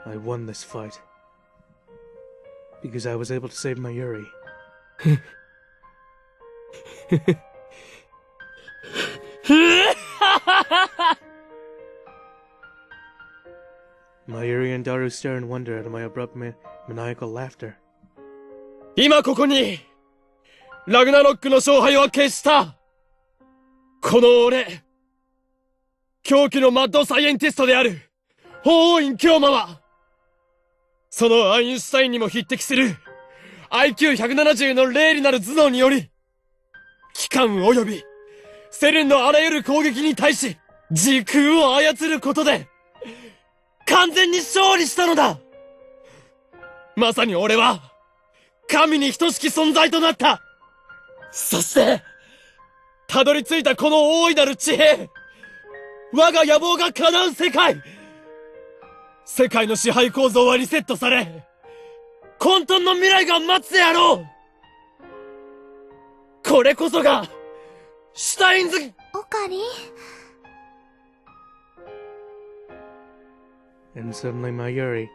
I won this fight. Because I was able to save Mayuri. Mayuri and Daru stare in wonder at my abrupt maniacal laughter. 今ここに、ラグナロックの勝敗を決した。この俺、狂気のマッドサイエンティストである、法王院京馬は、そのアインシュタインにも匹敵する、IQ170 の霊理なる頭脳により、機関及び、セルンのあらゆる攻撃に対し、時空を操ることで、完全に勝利したのだ。まさに俺は、神に等しき存在となった。そして、たどり着いたこの大いなる地平、我が野望が叶う世界。世界の支配構造はリセットされ、混沌の未来が待つであろう。これこそが、シュタインズ。オカリン。And suddenly Mayuri,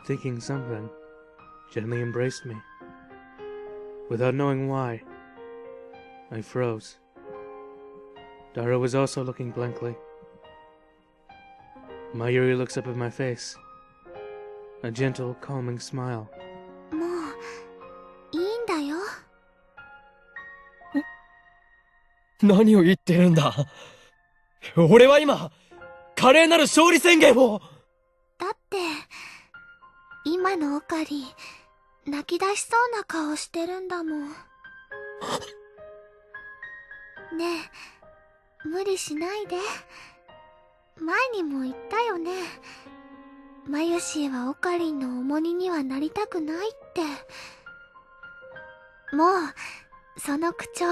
thinking something, gently embraced me. Without knowing why, I froze. Daru was also looking blankly. Mayuri looks up at my face. A gentle, calming smile. もう、いいんだよ。何を言ってるんだ。俺は今、華麗なる勝利宣言を。だって、今のオカリン、泣き出しそうな顔してるんだもん。ねえ、無理しないで。前にも言ったよね。マユシーはオカリンの重荷にはなりたくないって。もう、その口調、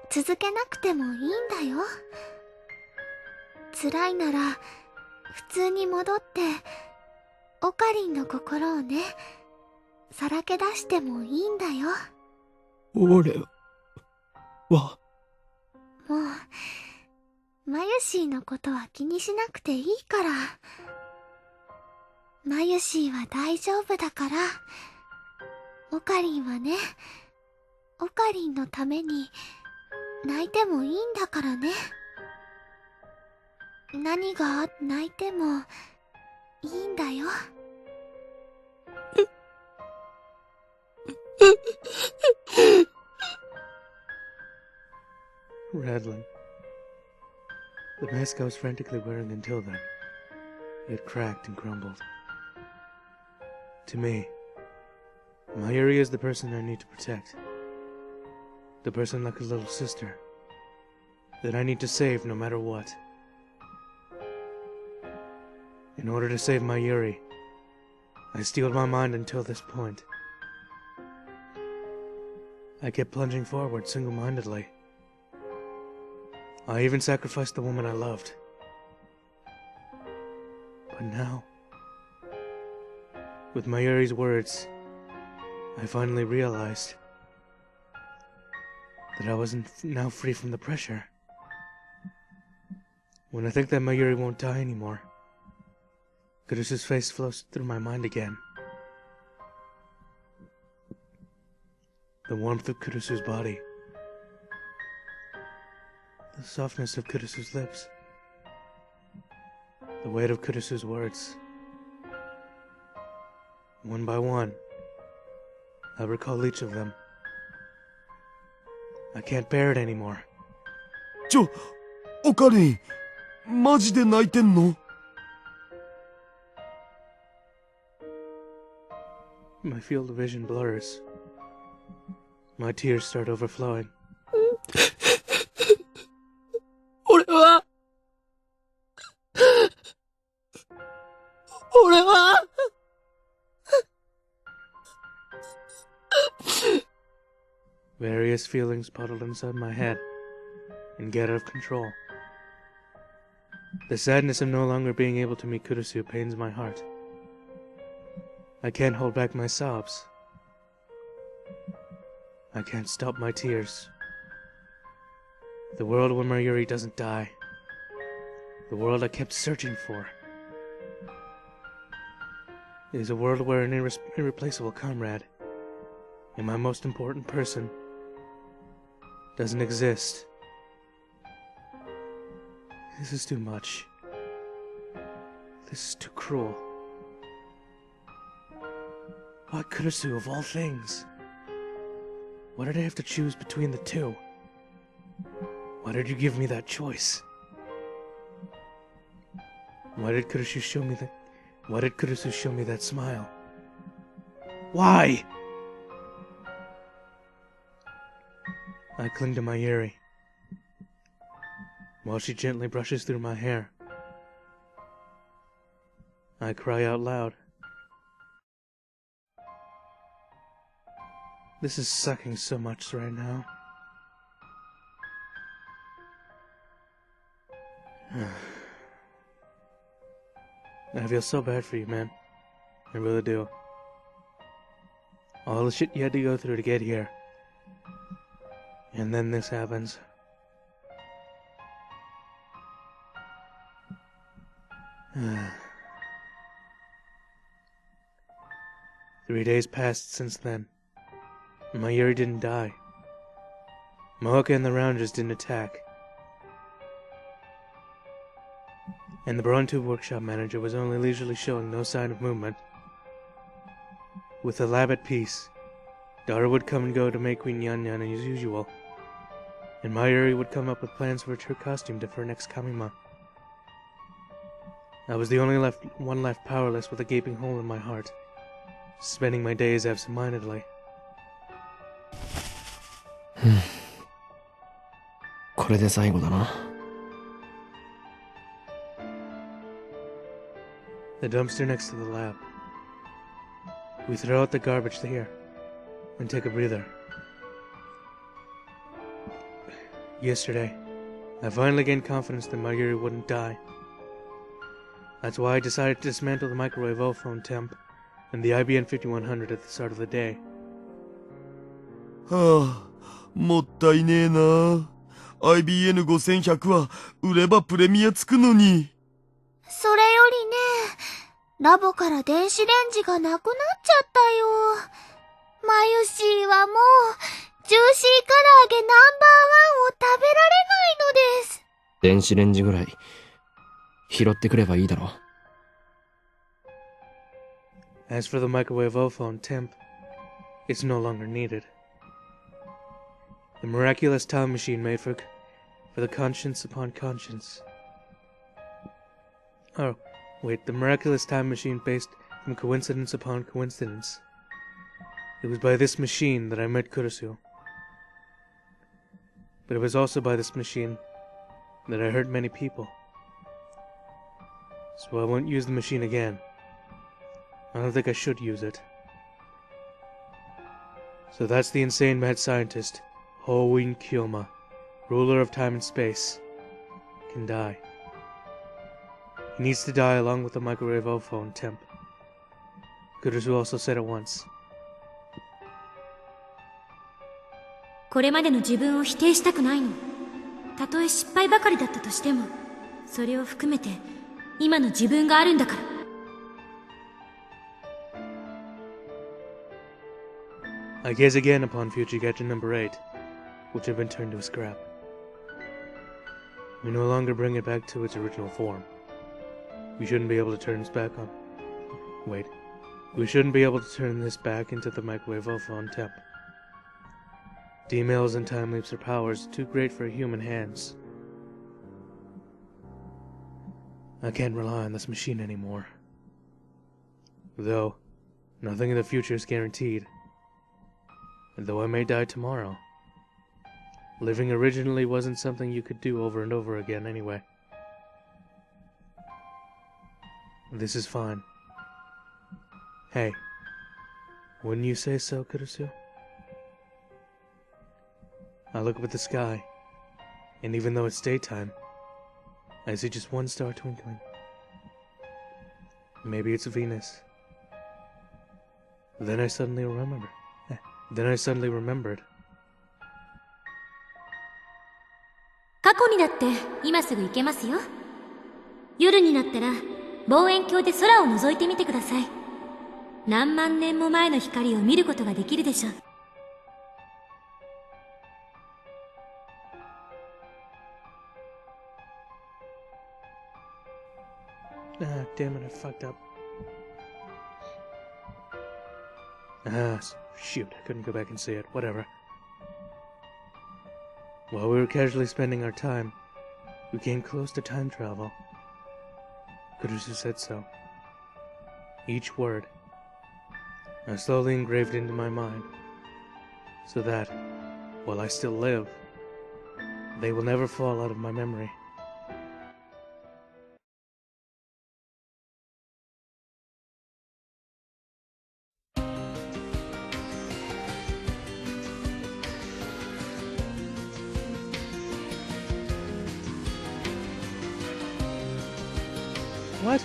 続けなくてもいいんだよ。辛いなら、普通に戻って、オカリンの心をね、さらけ出してもいいんだよ。俺は。もう、マユシーのことは気にしなくていいから。マユシーは大丈夫だから。オカリンはね、オカリンのために、泣いてもいいんだからね。何が泣いても、いいんだよ。Rattling. The mask I was frantically wearing until then, it cracked and crumbled. To me, Mayuri is the person I need to protect. The person like a little sister, that I need to save no matter what. In order to save Mayuri, I steeled my mind until this point. I kept plunging forward single-mindedly. I even sacrificed the woman I loved. But now, with Mayuri's words, I finally realized that I wasn't now free from the pressure. When I think that Mayuri won't die anymore, Kurusu's face flows through my mind again. The warmth of Kurusu's body. The softness of Kurusu's lips. The weight of Kurusu's words. One by one, I recall each of them. I can't bear it anymore. オカリン、マジで泣いてんの？ My field of vision blurs. My tears start overflowing. 俺は Various feelings puddled inside my head and get out of control. The sadness of no longer being able to meet Kurusu pains my heart. I can't hold back my sobs. I can't stop my tears. The world where Mayuri doesn't die. The world I kept searching for. Is a world where an irreplaceable comrade, and my most important person, doesn't exist. This is too much. This is too cruel. Why Kurisu of all things? Why did I have to choose between the two? Why did you give me that choice? Why did Kurisu show me that smile? Why? I cling to my Yuri while she gently brushes through my hair. I cry out loud. This is sucking so much right now. I feel so bad for you, man. I really do. All the shit you had to go through to get here. And then this happens. Three days passed since then. My Yuri didn't die. Mooka and the Rounders didn't attack. And the Brontube workshop manager was only leisurely showing no sign of movement. With the lab at peace, Dara would come and go to make Queen Yan Yan as usual, and Mayuri would come up with plans for her costume for her next Kamima. I was the only one left powerless with a gaping hole in my heart, spending my days absent-mindedly. これで最後だな。The dumpster next to the lab. We throw out the garbage here and take a breather. Yesterday, I finally gained confidence that Mayuri wouldn't die. That's why I decided to dismantle the microwave phone temp and the IBN 5100 at the start of the day. はあ、もったいねえな。IBN 5100は売ればプレミアつくのに。それよりね、ラボから電子レンジがなくなっちゃったよ。マユシーはもう、ジューシー唐揚げナンバーワンを食べられないのです。電子レンジぐらい拾ってくればいいだろう。As for the microwave phone temp, it's no longer needed. The miraculous time machine made for the conscience upon conscience. Oh, wait, the miraculous time machine based from coincidence upon coincidence. It was by this machine that I met Kurisu. But it was also by this machine that I hurt many people. So I won't use the machine again. I don't think I should use it. So that's the insane mad scientist, Hoin Kyoma, ruler of time and space, can die. He needs to die along with the microwave phone temp. Kurisu also said it once. これまでの自分を否定したくないの。たとえ失敗ばかりだったとしても、それを含めて今の自分があるんだから。I gaze again upon future gadget number 8, which had been turned to a scrap. We no longer bring it back to its original form. We shouldn't be able to turn this back on. Wait. We shouldn't be able to turn this back into the microwave phone temp. D-mails and time leaps are powers too great for human hands. I can't rely on this machine anymore. Though, nothing in the future is guaranteed. And though I may die tomorrow, living originally wasn't something you could do over and over again anyway. This is fine. Hey, wouldn't you say so, Kurisu? I look up at the sky, and even though it's daytime, I see just one star twinkling. Maybe it's Venus. Then I suddenly remembered. 過去にだって今すぐ行けますよ。夜になったら望遠鏡で空を覗いてみてください。何万年も前の光を見ることができるでしょう。Ah, damn it, I fucked up. Ah, shoot, I couldn't go back and see it. Whatever. While we were casually spending our time, we came close to time travel. Could have just said so. Each word I slowly engraved into my mind, so that, while I still live, they will never fall out of my memory. What?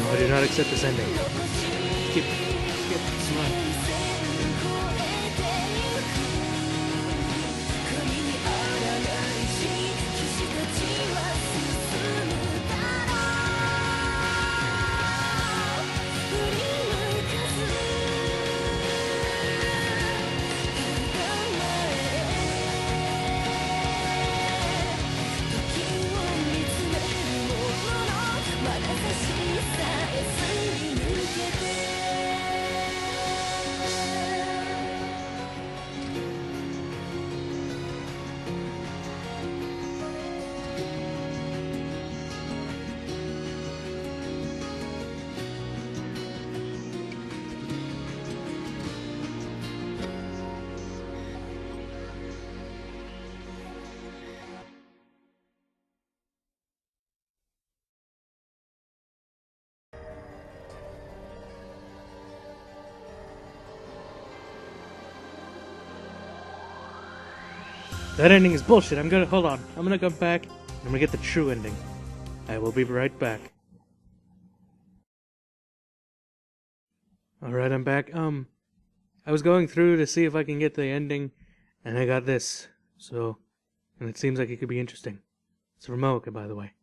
I do not accept this ending. Skip. Come on. That ending is bullshit. Hold on. I'm gonna come back. I'm gonna get the true ending. I will be right back. Alright, I'm back. I was going through to see if I can get the ending, and I got this. So, and it seems like it could be interesting. It's from Mocha, by the way.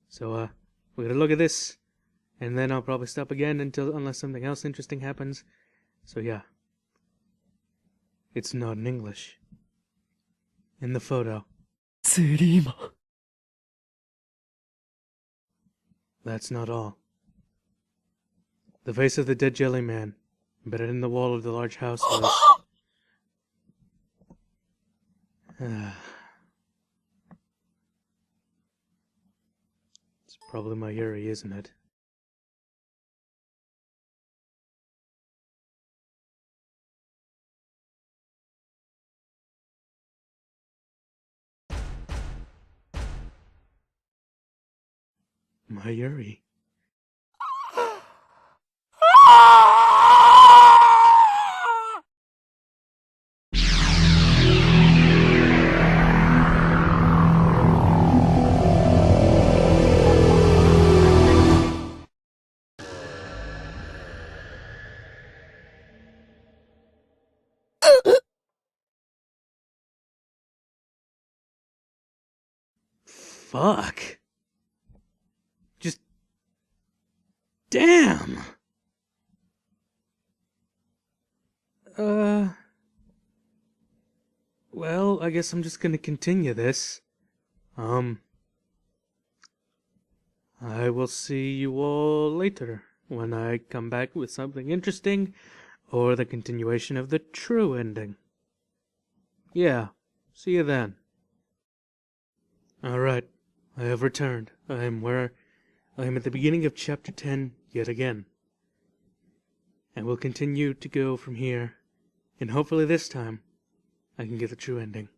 So, we're gonna look at this, and then I'll probably stop again unless something else interesting happens. So yeah. It's not in English. In the photo. That's not all. The face of the dead jelly man, embedded in the wall of the large house was... It's probably my Yuri, isn't it? My Yuri. Fuck. Just... Damn! Well, I guess I'm just gonna continue this. I will see you all later, when I come back with something interesting, or the continuation of the true ending. Yeah, see you then. Alright, I have returned. I am at the beginning of chapter 10 yet again. And we'll continue to go from here And hopefully this time, I can get the true ending.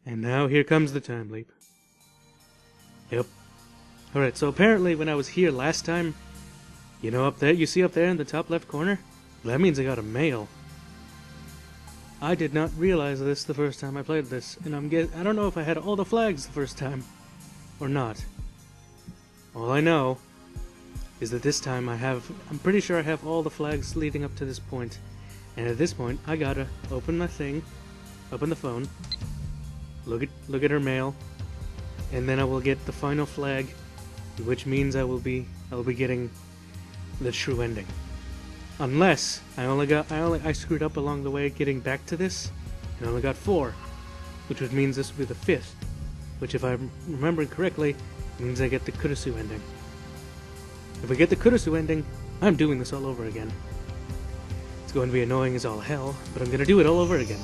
And now here comes the time leap. Yep. Alright, so apparently when I was here last time, you know up there, you see up there in the top left corner? That means I got a mail. I did not realize this the first time I played this, and I don't know if I had all the flags the first time, or not. All I know is that this time I'm pretty sure I have all the flags leading up to this point. And at this point, I gotta open my thing, open the phone, look at her mail, and then I will get the final flag, which means I will be getting the true ending. Unless I screwed up along the way getting back to this, and I only got 4, which would means this would be the 5th, which if I'm remembering correctly, means I get the Kurisu ending. If I get the Kurisu ending, I'm doing this all over again. It's going to be annoying as all hell, but I'm going to do it all over again.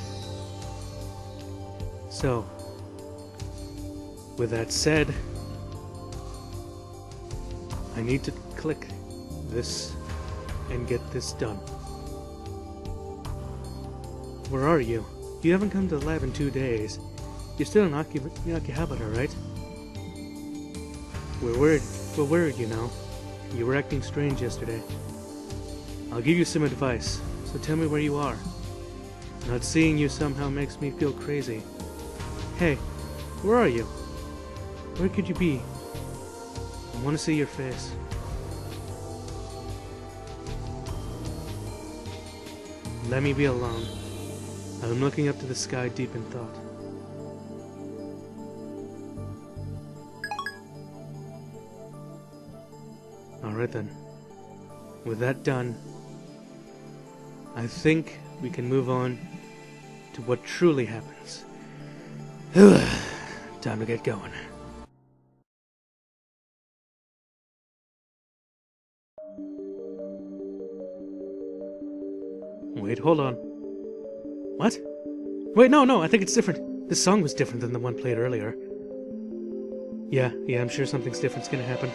So, with that said, I need to click this and get this done. Where are you? You haven't come to the lab in 2 days. You're still in Akihabara, right? We're worried, you know. You were acting strange yesterday. I'll give you some advice, so tell me where you are. Not seeing you somehow makes me feel crazy. Hey, where are you? Where could you be? I want to see your face. Let me be alone. I'm looking up to the sky deep in thought. Alright then. With that done, I think we can move on to what truly happens. Time to get going. Wait, hold on. What? Wait, no, I think it's different. This song was different than the one played earlier. Yeah, I'm sure something's different's gonna happen.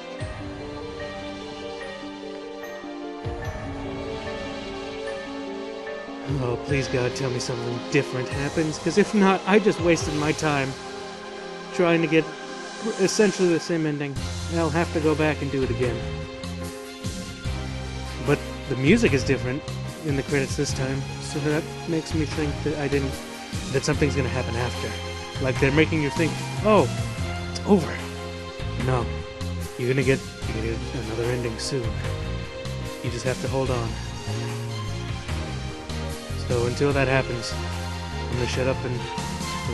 Oh, please God, tell me something different happens, because if not, I just wasted my time trying to get essentially the same ending, and I'll have to go back and do it again. But the music is different in the credits this time, so that makes me think that something's gonna happen after. Like they're making you think, oh, it's over. No, you're gonna get another ending soon. You just have to hold on. So until that happens, I'm gonna shut up and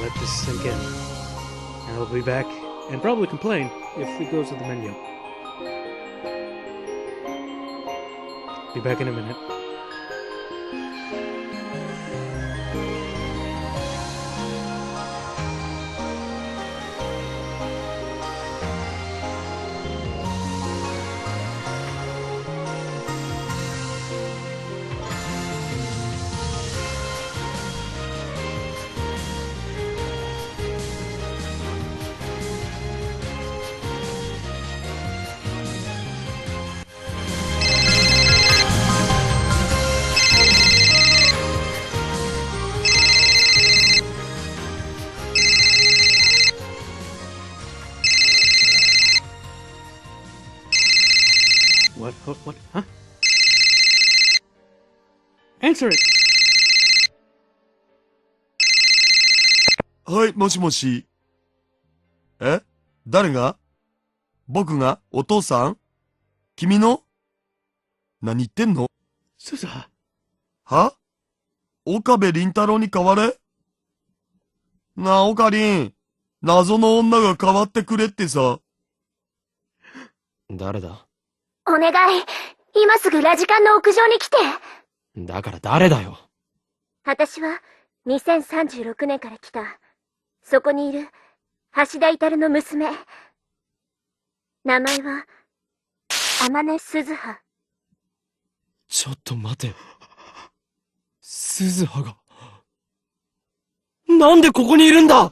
let this sink in. And I'll be back and probably complain if it goes to the menu. Be back in a minute. What? Huh? Answer it! はい、もしもし。え？誰が？僕が？お父さん？君の？何言ってんの？スザ。は？岡部倫太郎に変われ？なあ、オカリン。謎の女が変わってくれってさ。誰だ？お願い。今すぐラジカンの屋上に来て。だから誰だよ。私は2036年から来た。そこにいる橋田至の娘。名前は天音鈴葉。ちょっと待て。鈴葉が。なんでここにいるんだ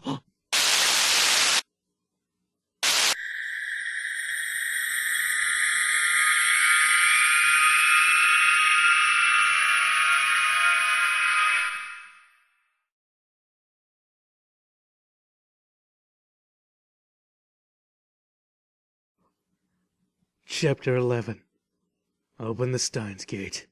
Chapter 11. Open the Steins gate.